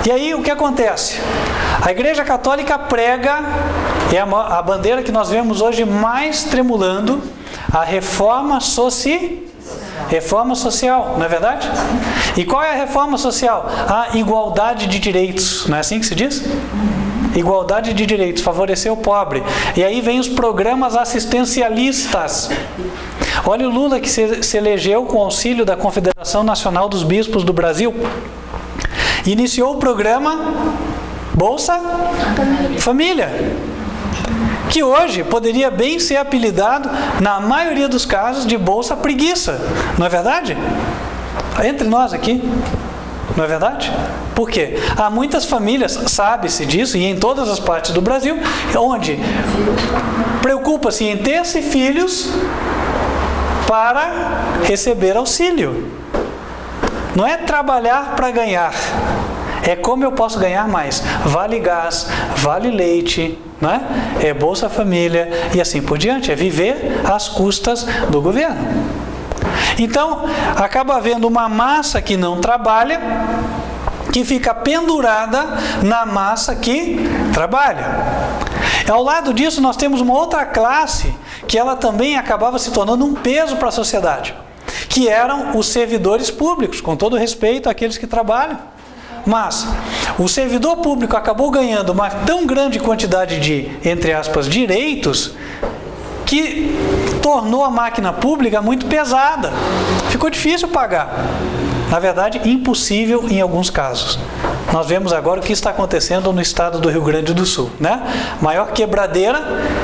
E aí o que acontece? A Igreja Católica prega, é a bandeira que nós vemos hoje mais tremulando, a reforma social, não é verdade? E qual é a reforma social? A igualdade de direitos, não é assim que se diz? Igualdade de direitos, favorecer o pobre. E aí vem os programas assistencialistas. Olha o Lula que se elegeu com auxílio da Confederação Nacional dos Bispos do Brasil. Iniciou o programa Bolsa Família, que hoje poderia bem ser apelidado, na maioria dos casos, de Bolsa Preguiça. Não é verdade? Entre nós aqui. Não é verdade? Por quê? Há muitas famílias, sabe-se disso, e em todas as partes do Brasil, onde preocupa-se em ter-se filhos para receber auxílio. Não é trabalhar para ganhar, é como eu posso ganhar mais. Vale gás, vale leite, né? É Bolsa Família e assim por diante. É viver às custas do governo. Então, acaba havendo uma massa que não trabalha, que fica pendurada na massa que trabalha. Ao lado disso, nós temos uma outra classe que ela também acabava se tornando um peso para a sociedade, que eram os servidores públicos, com todo respeito àqueles que trabalham. Mas o servidor público acabou ganhando uma tão grande quantidade de, entre aspas, direitos, que tornou a máquina pública muito pesada. Ficou difícil pagar. Na verdade, impossível em alguns casos. Nós vemos agora o que está acontecendo no estado do Rio Grande do Sul, né? Maior quebradeira,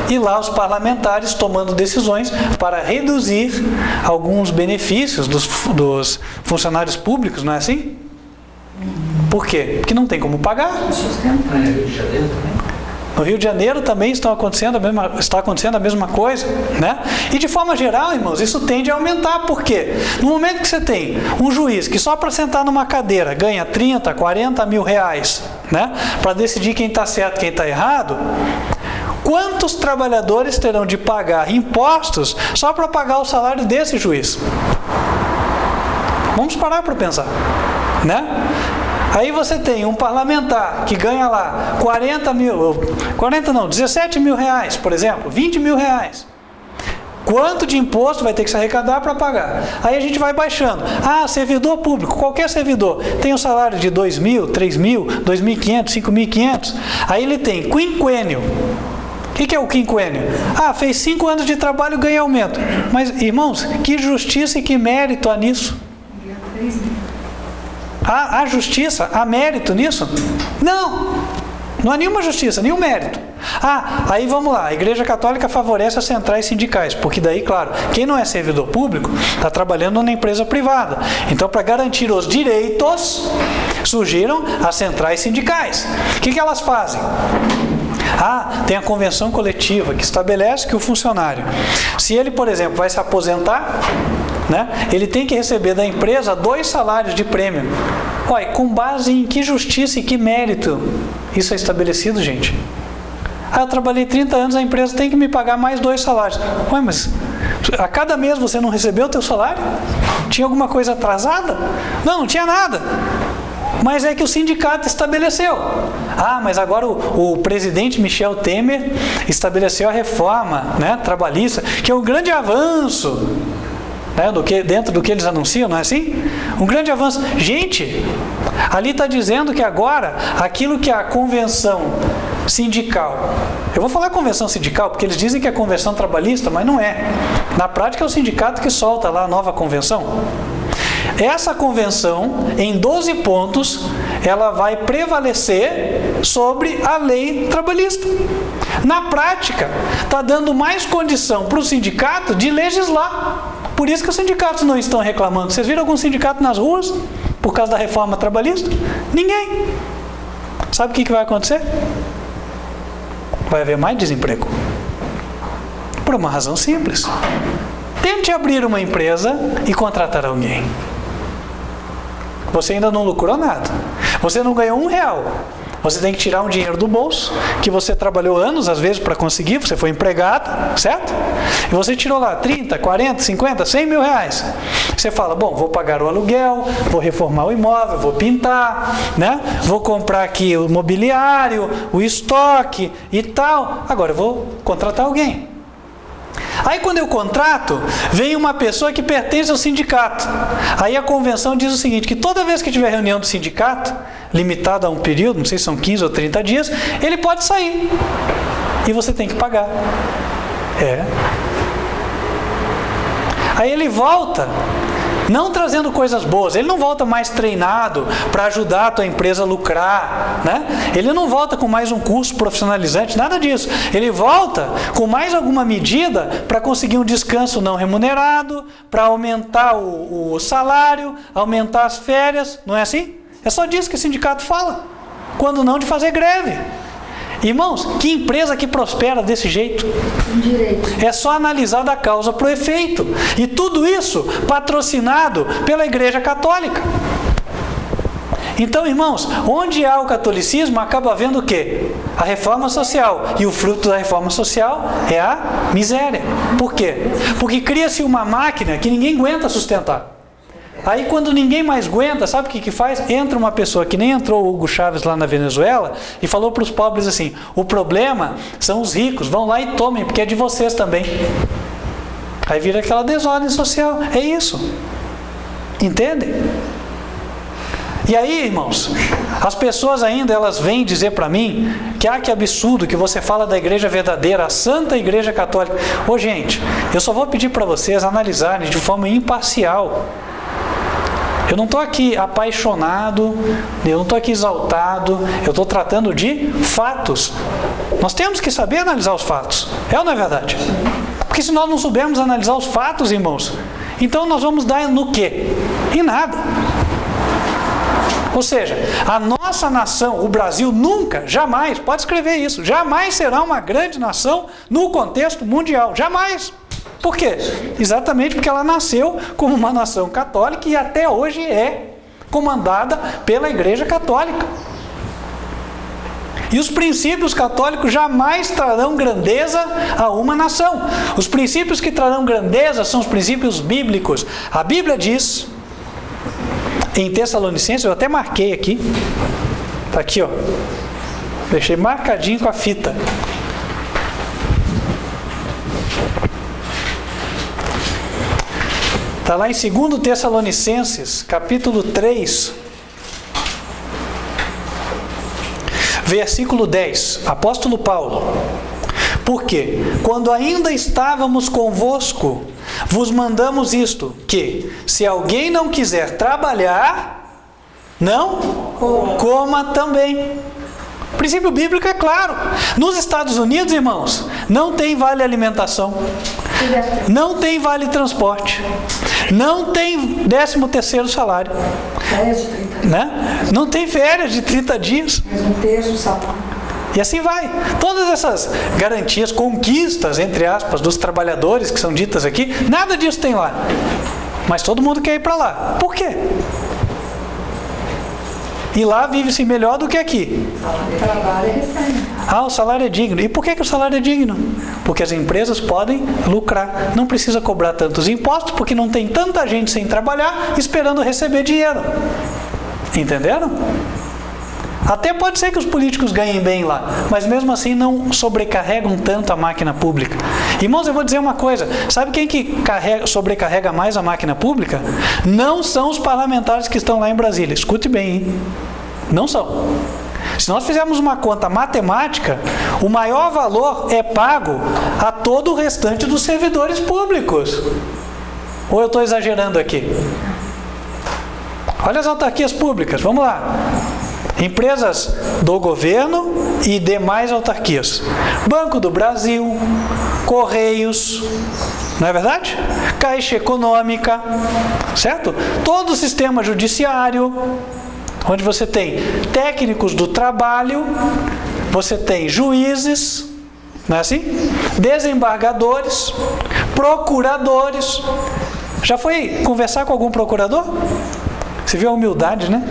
e lá os parlamentares tomando decisões para reduzir alguns benefícios dos funcionários públicos, não é assim? Por quê? Porque não tem como pagar.
Sustentar.
Rio de Janeiro também?
No Rio de Janeiro também está acontecendo a mesma coisa, né? E de forma geral, irmãos, isso tende a aumentar. Por quê? No momento que você tem um juiz que só para sentar numa cadeira ganha 30, 40 mil reais, né? Para decidir quem está certo e quem está errado, quantos trabalhadores terão de pagar impostos só para pagar o salário desse juiz? Vamos parar para pensar, né? Aí você tem um parlamentar que ganha lá 17 mil reais, por exemplo, 20 mil reais. Quanto de imposto vai ter que se arrecadar para pagar? Aí a gente vai baixando. Servidor público, qualquer servidor, tem um salário de 2 mil, 3 mil, 2.500, 5.500. Aí ele tem quinquênio. O que é o quinquênio? Fez 5 anos de trabalho e ganha aumento. Mas, irmãos, que justiça e que mérito há nisso? Há justiça? Há mérito nisso? Não há nenhuma justiça, nenhum mérito. Aí vamos lá, a Igreja Católica favorece as centrais sindicais, porque daí, claro, quem não é servidor público está trabalhando na empresa privada. Então, para garantir os direitos, surgiram as centrais sindicais. O que elas fazem? Tem a convenção coletiva que estabelece que o funcionário, se ele, por exemplo, vai se aposentar, né, ele tem que receber da empresa 2 salários de prêmio. Olha, com base em que justiça e que mérito isso é estabelecido, gente? Eu trabalhei 30 anos, a empresa tem que me pagar mais 2 salários. Ué, mas a cada mês você não recebeu o teu salário? Tinha alguma coisa atrasada? Não tinha nada. Mas é que o sindicato estabeleceu. Mas agora o presidente Michel Temer estabeleceu a reforma, né, trabalhista, que é um grande avanço, né, dentro do que eles anunciam, não é assim? Um grande avanço. Gente, ali está dizendo que agora aquilo que a convenção sindical, eu vou falar convenção sindical porque eles dizem que é convenção trabalhista, mas não é. Na prática é o sindicato que solta lá a nova convenção. Essa convenção, em 12 pontos, ela vai prevalecer sobre a lei trabalhista. Na prática, está dando mais condição para o sindicato de legislar. Por isso que os sindicatos não estão reclamando. Vocês viram algum sindicato nas ruas por causa da reforma trabalhista? Ninguém. Sabe o que vai acontecer? Vai haver mais desemprego. Por uma razão simples. Tente abrir uma empresa e contratar alguém. Você ainda não lucrou nada. Você não ganhou R$1. Você tem que tirar um dinheiro do bolso, que você trabalhou anos, às vezes, para conseguir, você foi empregado, certo? E você tirou lá 30, 40, 50, 100 mil reais. Você fala, bom, vou pagar o aluguel, vou reformar o imóvel, vou pintar, né? Vou comprar aqui o mobiliário, o estoque e tal. Agora eu vou contratar alguém. Aí quando eu contrato, vem uma pessoa que pertence ao sindicato. Aí a convenção diz o seguinte, que toda vez que tiver reunião do sindicato, limitada a um período, não sei se são 15 ou 30 dias, ele pode sair. E você tem que pagar. Aí ele volta, não trazendo coisas boas, ele não volta mais treinado para ajudar a tua empresa a lucrar, né? Ele não volta com mais um curso profissionalizante, nada disso. Ele volta com mais alguma medida para conseguir um descanso não remunerado, para aumentar o salário, aumentar as férias, não é assim? É só disso que o sindicato fala, quando não de fazer greve. Irmãos, que empresa que prospera desse jeito?
Direito.
É só analisar da causa para o efeito. E tudo isso patrocinado pela Igreja Católica. Então, irmãos, onde há o catolicismo, acaba havendo o quê? A reforma social. E o fruto da reforma social é a miséria. Por quê? Porque cria-se uma máquina que ninguém aguenta sustentar. Aí quando ninguém mais aguenta, sabe o que faz? Entra uma pessoa que nem entrou o Hugo Chávez lá na Venezuela e falou para os pobres assim, o problema são os ricos, vão lá e tomem, porque é de vocês também. Aí vira aquela desordem social, é isso. Entendem? E aí, irmãos, as pessoas ainda, elas vêm dizer para mim que absurdo que você fala da igreja verdadeira, a Santa Igreja Católica. Gente, eu só vou pedir para vocês analisarem de forma imparcial. Eu não estou aqui apaixonado, eu não estou aqui exaltado, eu estou tratando de fatos. Nós temos que saber analisar os fatos. É ou não é verdade? Porque se nós não soubermos analisar os fatos, irmãos, então nós vamos dar no quê? Em nada. Ou seja, a nossa nação, o Brasil, nunca, jamais, pode escrever isso, jamais será uma grande nação no contexto mundial, jamais. Por quê? Exatamente porque ela nasceu como uma nação católica e até hoje é comandada pela Igreja Católica. E os princípios católicos jamais trarão grandeza a uma nação. Os princípios que trarão grandeza são os princípios bíblicos. A Bíblia diz, em Tessalonicenses, eu até marquei aqui, está aqui, ó, deixei marcadinho com a fita. Está lá em 2 Tessalonicenses, capítulo 3, versículo 10, apóstolo Paulo. Porque, quando ainda estávamos convosco, vos mandamos isto, que, se alguém não quiser trabalhar, não coma também. O princípio bíblico é claro. Nos Estados Unidos, irmãos, não tem vale alimentação, não tem vale transporte, não tem 13º salário,
Férias de 30 dias.
né? Não tem férias de 30 dias.
Mais um terço do salário.
E assim vai. Todas essas garantias, conquistas, entre aspas, dos trabalhadores que são ditas aqui, nada disso tem lá. Mas todo mundo quer ir para lá. Por quê? E lá vive-se melhor do que aqui.
Trabalho é recebe.
Ah, o salário é digno. E por que o salário é digno? Porque as empresas podem lucrar. Não precisa cobrar tantos impostos, porque não tem tanta gente sem trabalhar esperando receber dinheiro. Entenderam? Até pode ser que os políticos ganhem bem lá, mas mesmo assim não sobrecarregam tanto a máquina pública. Irmãos, eu vou dizer uma coisa. Sabe quem que sobrecarrega mais a máquina pública? Não são os parlamentares que estão lá em Brasília. Escute bem, hein? Não são. Se nós fizermos uma conta matemática, o maior valor é pago a todo o restante dos servidores públicos. Ou eu estou exagerando aqui? Olha as autarquias públicas, vamos lá. Empresas do governo e demais autarquias. Banco do Brasil, Correios, não é verdade? Caixa Econômica, certo? Todo o sistema judiciário, onde você tem técnicos do trabalho, você tem juízes, não é assim? Desembargadores, procuradores. Já foi conversar com algum procurador? Você viu a humildade, né?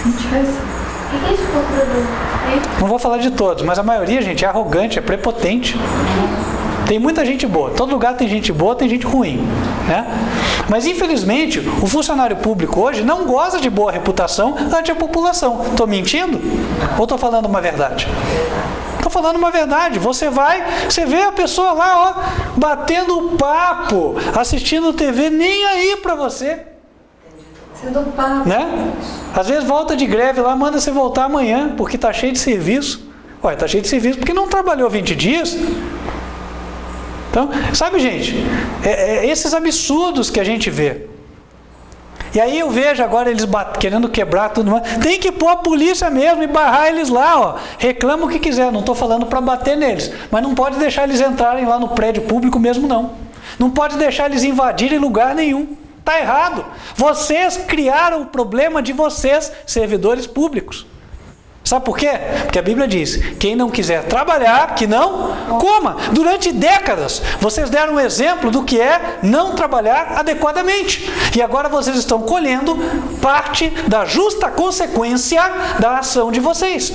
O que é isso, procurador?
Não vou falar de todos, mas a maioria, gente, é arrogante, é prepotente. Tem muita gente boa. Todo lugar tem gente boa, tem gente ruim, né? Mas, infelizmente, o funcionário público hoje não goza de boa reputação ante a população. Estou mentindo? Ou estou falando uma verdade? Estou falando uma verdade. Você vê a pessoa lá, ó, batendo papo, assistindo TV, nem aí para você.
Sendo papo.
Né? Às vezes volta de greve lá, manda você voltar amanhã, porque está cheio de serviço. Olha, está cheio de serviço porque não trabalhou 20 dias. Então, sabe, gente, esses absurdos que a gente vê. E aí eu vejo agora eles querendo quebrar tudo mais. Tem que pôr a polícia mesmo e barrar eles lá, ó. Reclama o que quiser, não estou falando para bater neles. Mas não pode deixar eles entrarem lá no prédio público mesmo, não. Não pode deixar eles invadirem lugar nenhum. Está errado. Vocês criaram o problema de vocês, servidores públicos. Sabe por quê? Porque a Bíblia diz, quem não quiser trabalhar, que não coma. Durante décadas, vocês deram um exemplo do que é não trabalhar adequadamente. E agora vocês estão colhendo parte da justa consequência da ação de vocês.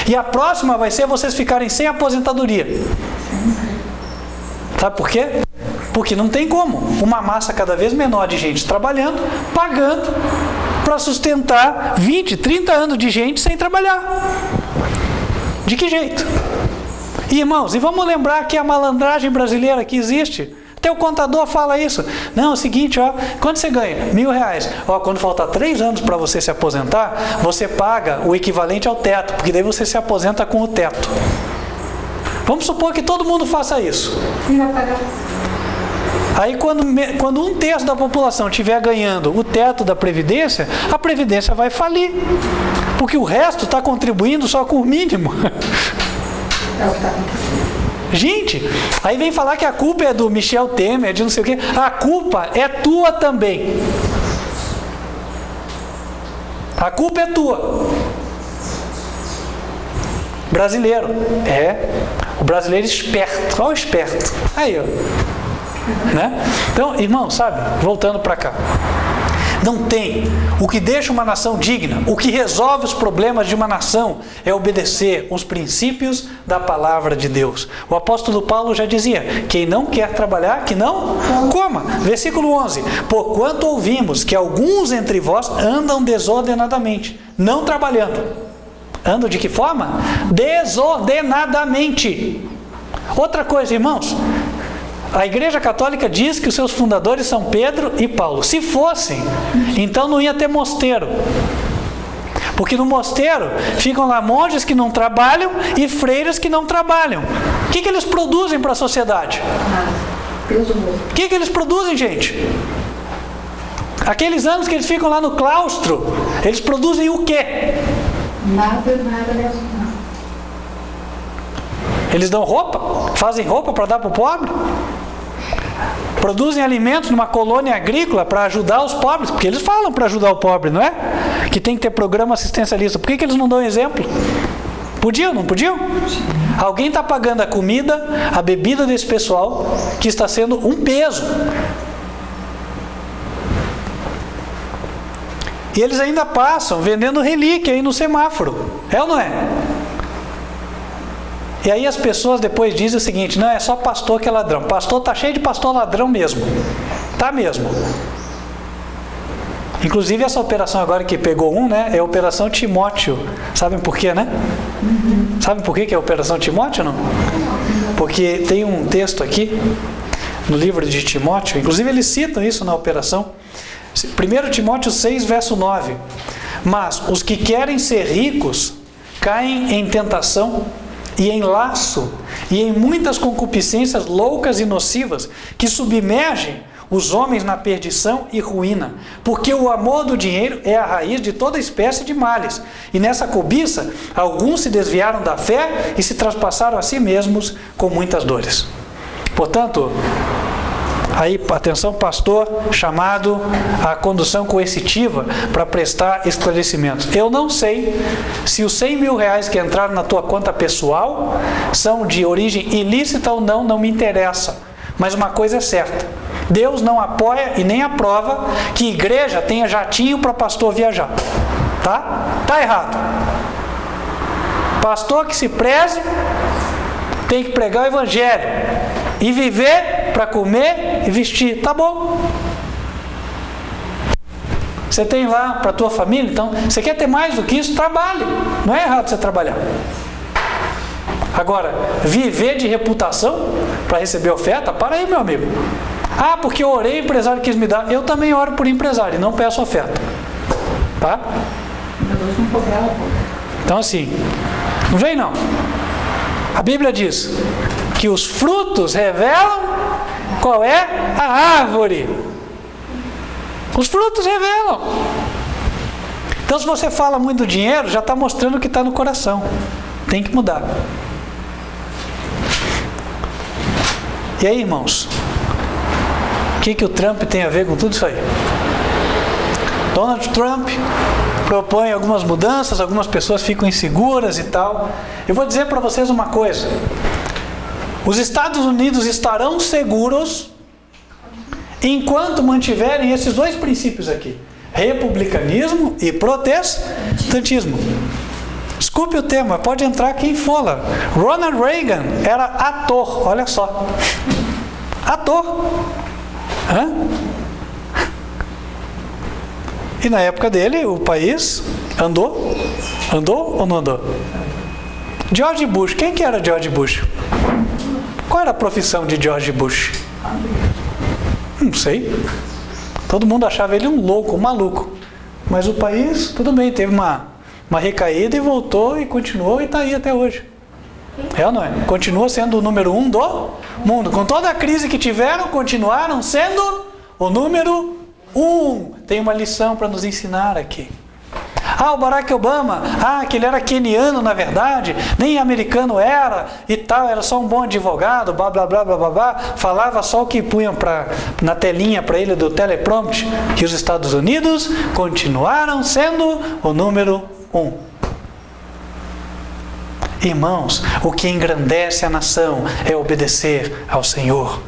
E a próxima vai ser vocês ficarem sem aposentadoria. Sabe por quê? Porque não tem como. Uma massa cada vez menor de gente trabalhando, pagando, para sustentar 20, 30 anos de gente sem trabalhar. De que jeito? E, irmãos, e vamos lembrar que a malandragem brasileira que existe, até o contador fala isso. Não, é o seguinte, ó, quando você ganha R$1.000, ó, quando faltar 3 anos para você se aposentar, você paga o equivalente ao teto, porque daí você se aposenta com o teto. Vamos supor que todo mundo faça isso.
Quem vai pagar?
Aí quando 1/3 da população estiver ganhando o teto da Previdência, a Previdência vai falir. Porque o resto está contribuindo só com o mínimo.
É o que está acontecendo.
Gente, aí vem falar que a culpa é do Michel Temer, de não sei o quê. A culpa é tua também. A culpa é tua. Brasileiro. O brasileiro esperto. Olha o esperto. Aí, ó. Né? Então, irmão, sabe? Voltando para cá. Não tem. O que deixa uma nação digna, o que resolve os problemas de uma nação é obedecer os princípios da palavra de Deus. O apóstolo Paulo já dizia, quem não quer trabalhar, que não coma. Versículo 11, porquanto ouvimos que alguns entre vós andam desordenadamente, não trabalhando. Andam de que forma? Desordenadamente. Outra coisa, irmãos, a Igreja Católica diz que os seus fundadores são Pedro e Paulo. Se fossem, então não ia ter mosteiro. Porque no mosteiro ficam lá monges que não trabalham e freiras que não trabalham. O que eles produzem para a sociedade? O que eles produzem, gente? Aqueles anos que eles ficam lá no claustro, eles produzem o quê?
Nada.
Eles dão roupa? Fazem roupa para dar para o pobre? Produzem alimentos numa colônia agrícola para ajudar os pobres? Porque eles falam para ajudar o pobre, não é? Que tem que ter programa assistencialista. Por que eles não dão exemplo? Podiam, não podiam? Alguém está pagando a comida, a bebida desse pessoal, que está sendo um peso. E eles ainda passam vendendo relíquia aí no semáforo. É ou não é? E aí as pessoas depois dizem o seguinte, não, é só pastor que é ladrão. Pastor está cheio de pastor ladrão mesmo. Tá mesmo. Inclusive essa operação agora que pegou né, é a Operação Timóteo. Sabem por quê, né? Sabem por que é a Operação Timóteo, não? Porque tem um texto aqui, no livro de Timóteo, inclusive eles citam isso na operação. 1 Timóteo 6, verso 9. Mas os que querem ser ricos caem em tentação e em laço e em muitas concupiscências loucas e nocivas que submergem os homens na perdição e ruína, porque o amor do dinheiro é a raiz de toda espécie de males, e nessa cobiça alguns se desviaram da fé e se traspassaram a si mesmos com muitas dores. Portanto, aí, atenção, pastor, chamado à condução coercitiva para prestar esclarecimentos. Eu não sei se os 100 mil reais que entraram na tua conta pessoal são de origem ilícita ou não, não me interessa. Mas uma coisa é certa, Deus não apoia e nem aprova que igreja tenha jatinho para pastor viajar. Tá? Tá errado. Pastor que se preze tem que pregar o evangelho e viver para comer e vestir. Tá bom. Você tem lá para a tua família, então, você quer ter mais do que isso? Trabalhe. Não é errado você trabalhar. Agora, viver de reputação para receber oferta? Para aí, meu amigo. Ah, porque eu orei, o empresário quis me dar. Eu também oro por empresário e não peço oferta. Tá? Então assim, não vem não. A Bíblia diz que os frutos revelam qual é a árvore. Os frutos revelam. Então se você fala muito do dinheiro, já está mostrando o que está no coração. Tem que mudar. E aí, irmãos? O que o Trump tem a ver com tudo isso aí? Donald Trump propõe algumas mudanças, algumas pessoas ficam inseguras e tal. Eu vou dizer para vocês uma coisa. Os Estados Unidos estarão seguros enquanto mantiverem esses dois princípios aqui. Republicanismo e protestantismo. Desculpe o tema, pode entrar quem for lá. Ronald Reagan era ator, olha só. Ator. Hã? E na época dele, o país andou? Andou ou não andou? George Bush, quem que era George Bush? Qual era a profissão de George Bush? Não sei. Todo mundo achava ele um louco, um maluco. Mas o país, tudo bem, teve uma recaída e voltou e continuou e está aí até hoje. É ou não é? Continua sendo o número 1 do mundo. Com toda a crise que tiveram, continuaram sendo o número 1. Tem uma lição para nos ensinar aqui. o Barack Obama, que ele era queniano na verdade, nem americano era e tal, era só um bom advogado, blá blá blá blá blá, blá, falava só o que punham na telinha para ele do teleprompter, que os Estados Unidos continuaram sendo o número 1. Irmãos, o que engrandece a nação é obedecer ao Senhor.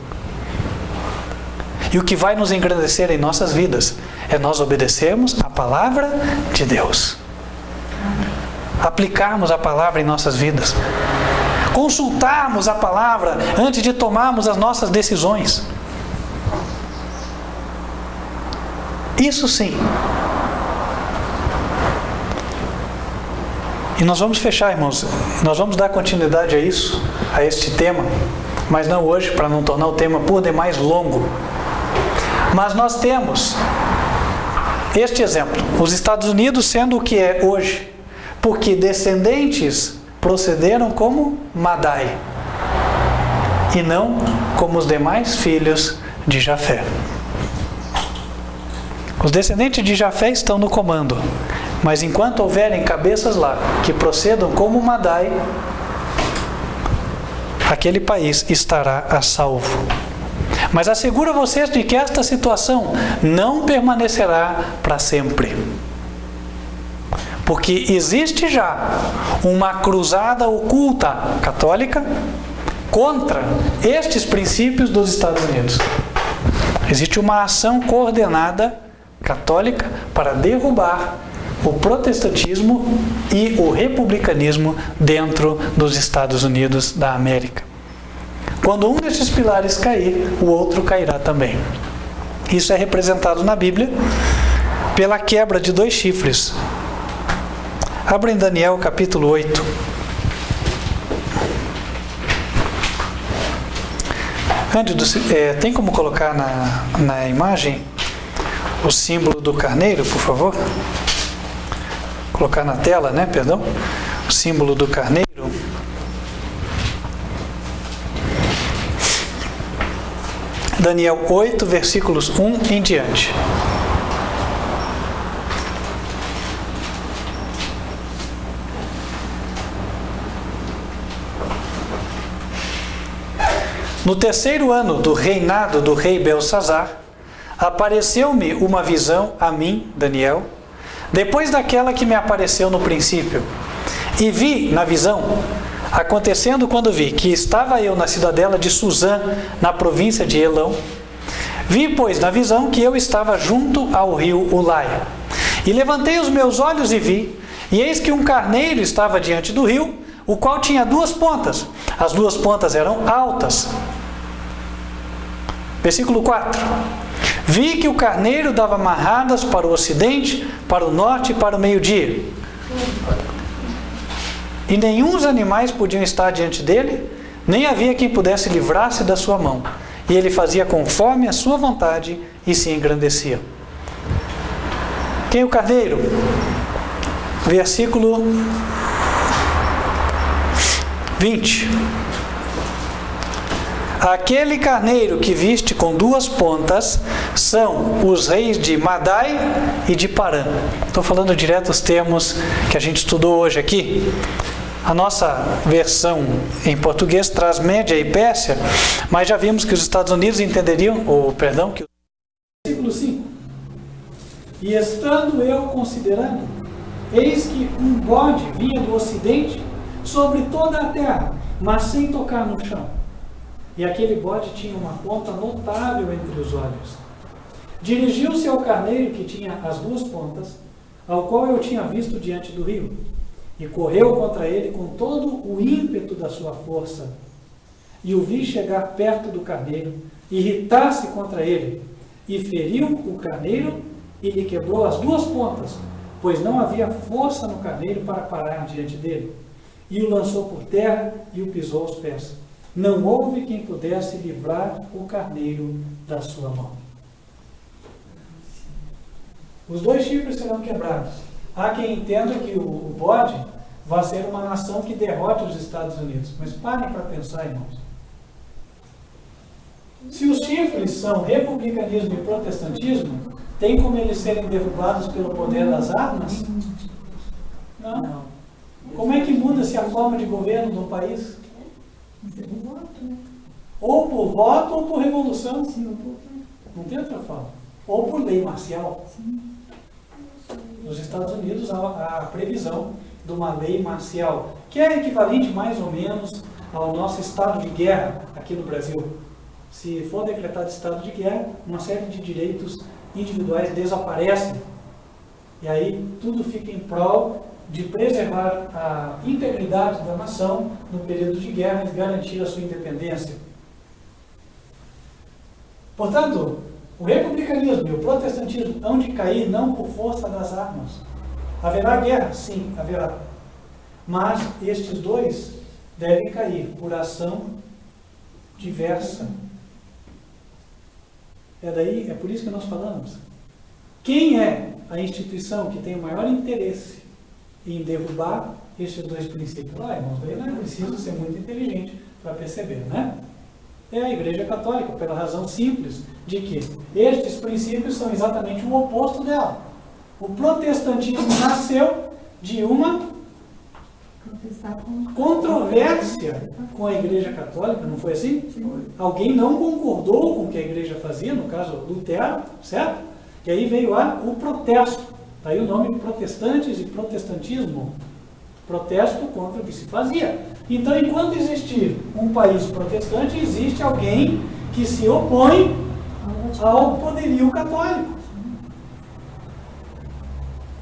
E o que vai nos engrandecer em nossas vidas é nós obedecermos a palavra de Deus. Aplicarmos a palavra em nossas vidas. Consultarmos a palavra antes de tomarmos as nossas decisões. Isso sim. E nós vamos fechar, irmãos. Nós vamos dar continuidade a este tema, mas não hoje, para não tornar o tema por demais longo. Mas nós temos este exemplo, os Estados Unidos sendo o que é hoje, porque descendentes procederam como Madai, e não como os demais filhos de Jafé. Os descendentes de Jafé estão no comando, mas enquanto houverem cabeças lá que procedam como Madai, aquele país estará a salvo. Mas asseguro a vocês de que esta situação não permanecerá para sempre. Porque existe já uma cruzada oculta católica contra estes princípios dos Estados Unidos. Existe uma ação coordenada católica para derrubar o protestantismo e o republicanismo dentro dos Estados Unidos da América. Quando um destes pilares cair, o outro cairá também. Isso é representado na Bíblia pela quebra de 2 chifres. Abra em Daniel capítulo 8. Cândido, tem como colocar na imagem o símbolo do carneiro, por favor? Colocar na tela, perdão. O símbolo do carneiro. Daniel 8, versículos 1 em diante. No 3º ano do reinado do rei Belsazar, apareceu-me uma visão a mim, Daniel, depois daquela que me apareceu no princípio. E vi na visão, acontecendo quando vi que estava eu na cidadela de Suzã, na província de Elão, vi, pois, na visão que eu estava junto ao rio Ulai. E levantei os meus olhos e vi, e eis que um carneiro estava diante do rio, o qual tinha 2 pontas. As 2 pontas eram altas. Versículo 4. Vi que o carneiro dava marradas para o ocidente, para o norte e para o meio-dia. E nenhum dos animais podiam estar diante dele, nem havia quem pudesse livrar-se da sua mão. E ele fazia conforme a sua vontade e se engrandecia. Quem é o carneiro? Versículo 20. Aquele carneiro que viste com 2 pontas são os reis de Madai e de Parã. Estou falando direto os termos que a gente estudou hoje aqui. A nossa versão em português traz Média e Pérsia, mas já vimos que os Estados Unidos entenderiam, que... Versículo 5. E estando eu considerando, eis que um bode vinha do ocidente sobre toda a terra, mas sem tocar no chão. E aquele bode tinha uma ponta notável entre os olhos. Dirigiu-se ao carneiro que tinha as 2 pontas, ao qual eu tinha visto diante do rio, e correu contra ele com todo o ímpeto da sua força. E o vi chegar perto do carneiro, irritar-se contra ele, e feriu o carneiro e lhe quebrou as 2 pontas, pois não havia força no carneiro para parar diante dele. E o lançou por terra e o pisou aos pés. Não houve quem pudesse livrar o carneiro da sua mão. Os 2 chifres serão quebrados. Há quem entenda que o bode vai ser uma nação que derrote os Estados Unidos. Mas parem para pensar, irmãos. Se os chifres são republicanismo e protestantismo, tem como eles serem derrubados pelo poder das armas? Não. Como é que muda-se a forma de governo do país? Ou por voto ou por revolução. Não tem outra forma. Ou por lei marcial. Nos Estados Unidos há a previsão de uma lei marcial, que é equivalente mais ou menos ao nosso estado de guerra aqui no Brasil. Se for decretado estado de guerra, uma série de direitos individuais desaparecem. E aí tudo fica em prol de preservar a integridade da nação no período de guerra e garantir a sua independência. Portanto, o republicanismo e o protestantismo hão de cair não por força das armas. Haverá guerra? Sim, haverá. Mas estes dois devem cair por ação diversa. É por isso que nós falamos. Quem é a instituição que tem o maior interesse em derrubar estes dois princípios? Irmãos, daí não é preciso ser muito inteligente para perceber, né? É a Igreja Católica, pela razão simples de que estes princípios são exatamente o oposto dela. O protestantismo nasceu de uma controvérsia com a Igreja Católica, não foi assim? Alguém não concordou com o que a Igreja fazia, no caso Lutero, certo? E aí veio o protesto. Daí o nome protestantes e protestantismo. Protesto contra o que se fazia. Então, enquanto existir um país protestante, existe alguém que se opõe ao poderio católico.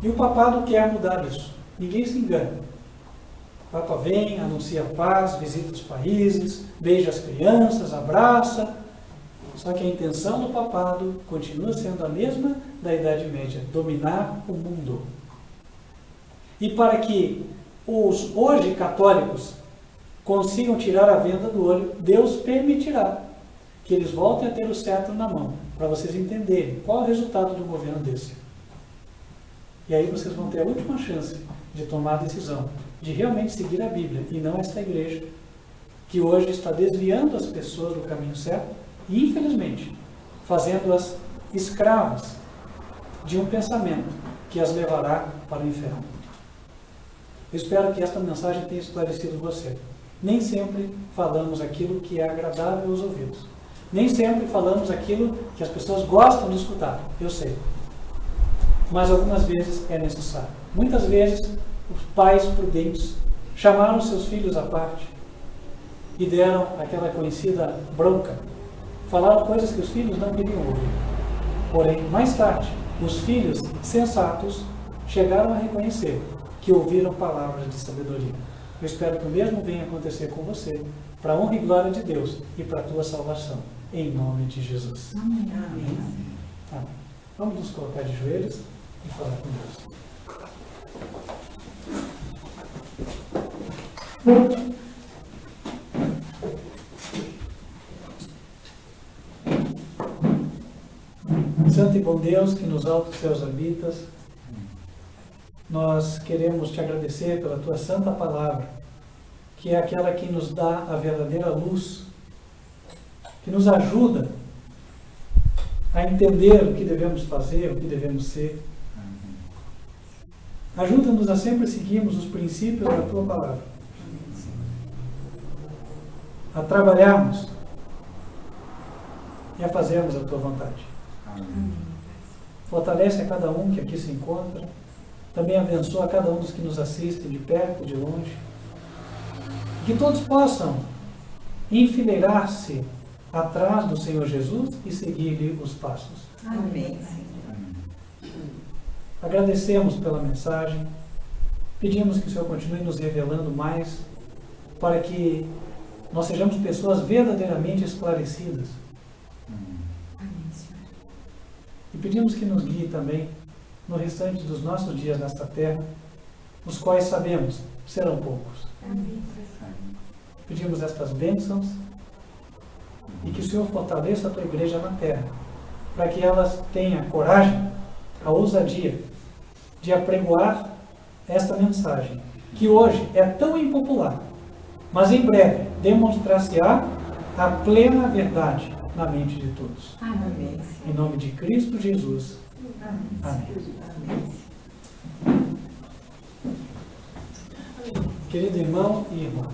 E o papado quer mudar isso. Ninguém se engana. O Papa vem, anuncia paz, visita os países, beija as crianças, abraça. Só que a intenção do papado continua sendo a mesma da Idade Média, dominar o mundo. E para que os hoje católicos consigam tirar a venda do olho, Deus permitirá que eles voltem a ter o cetro na mão, para vocês entenderem qual é o resultado do governo desse. E aí vocês vão ter a última chance de tomar a decisão, de realmente seguir a Bíblia, e não esta igreja, que hoje está desviando as pessoas do caminho certo, e infelizmente, fazendo-as escravas de um pensamento que as levará para o inferno. Eu espero que esta mensagem tenha esclarecido você. Nem sempre falamos aquilo que é agradável aos ouvidos. Nem sempre falamos aquilo que as pessoas gostam de escutar. Eu sei. Mas algumas vezes é necessário. Muitas vezes, os pais prudentes chamaram seus filhos à parte e deram aquela conhecida bronca. Falaram coisas que os filhos não queriam ouvir. Porém, mais tarde, os filhos sensatos chegaram a reconhecer que ouviram palavras de sabedoria. Eu espero que o mesmo venha acontecer com você, para a honra e glória de Deus e para a tua salvação, em nome de Jesus.
Amém.
Amém. Amém. Vamos nos colocar de joelhos e falar com Deus. Santo e bom Deus, que nos altos céus habitas, nós queremos te agradecer pela tua santa palavra, que é aquela que nos dá a verdadeira luz, que nos ajuda a entender o que devemos fazer, o que devemos ser. Ajuda-nos a sempre seguirmos os princípios da tua palavra, a trabalharmos e a fazermos a tua vontade. Fortalece a cada um que aqui se encontra. Também abençoa a cada um dos que nos assistem de perto e de longe. Que todos possam enfileirar-se atrás do Senhor Jesus e seguir-lhe os passos.
Amém.
Agradecemos pela mensagem. Pedimos que o Senhor continue nos revelando mais para que nós sejamos pessoas verdadeiramente esclarecidas. E pedimos que nos guie também no restante dos nossos dias nesta terra, os quais sabemos serão poucos.
Amém.
Pedimos estas bênçãos e que o Senhor fortaleça a tua igreja na terra, para que elas tenham a coragem, a ousadia de apregoar esta mensagem, que hoje é tão impopular, mas em breve demonstrar-se-á a plena verdade na mente de todos.
Amém.
Em nome de Cristo Jesus.
Amém.
Amém.
Amém.
Querido irmão e irmã,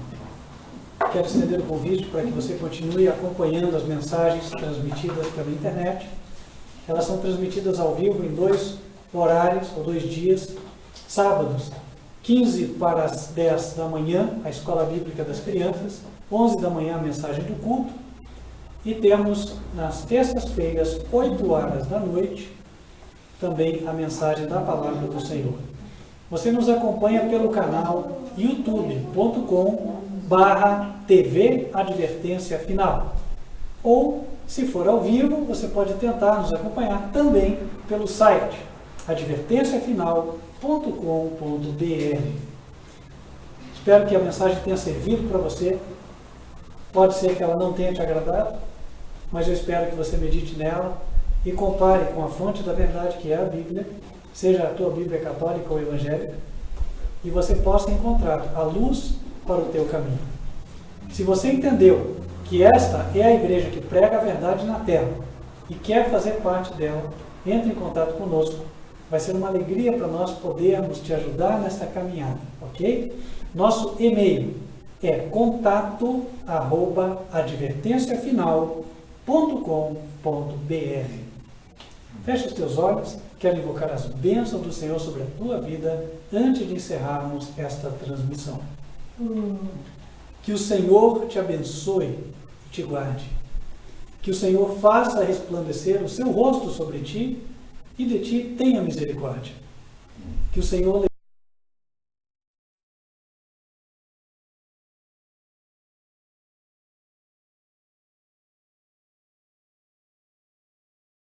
quero estender o convite para que você continue acompanhando as mensagens transmitidas pela internet. Elas são transmitidas ao vivo em 2 horários, ou 2 dias, sábados, 15 para as 10 da manhã, a Escola Bíblica das Crianças, 11 da manhã a mensagem do culto, e temos nas terças-feiras, 8 horas da noite, também a mensagem da Palavra do Senhor. Você nos acompanha pelo canal youtube.com/TV Advertência Final. Ou, se for ao vivo, você pode tentar nos acompanhar também pelo site advertenciafinal.com.br. Espero que a mensagem tenha servido para você. Pode ser que ela não tenha te agradado, mas eu espero que você medite nela e compare com a fonte da verdade, que é a Bíblia, seja a tua Bíblia católica ou evangélica, e você possa encontrar a luz para o teu caminho. Se você entendeu que esta é a igreja que prega a verdade na terra e quer fazer parte dela, entre em contato conosco. Vai ser uma alegria para nós podermos te ajudar nessa caminhada, ok? Nosso e-mail é contato@advertenciafinal.com.br. Feche os teus olhos, quero invocar as bênçãos do Senhor sobre a tua vida antes de encerrarmos esta transmissão. Que o Senhor te abençoe e te guarde. Que o Senhor faça resplandecer o seu rosto sobre ti e de ti tenha misericórdia. Que o Senhor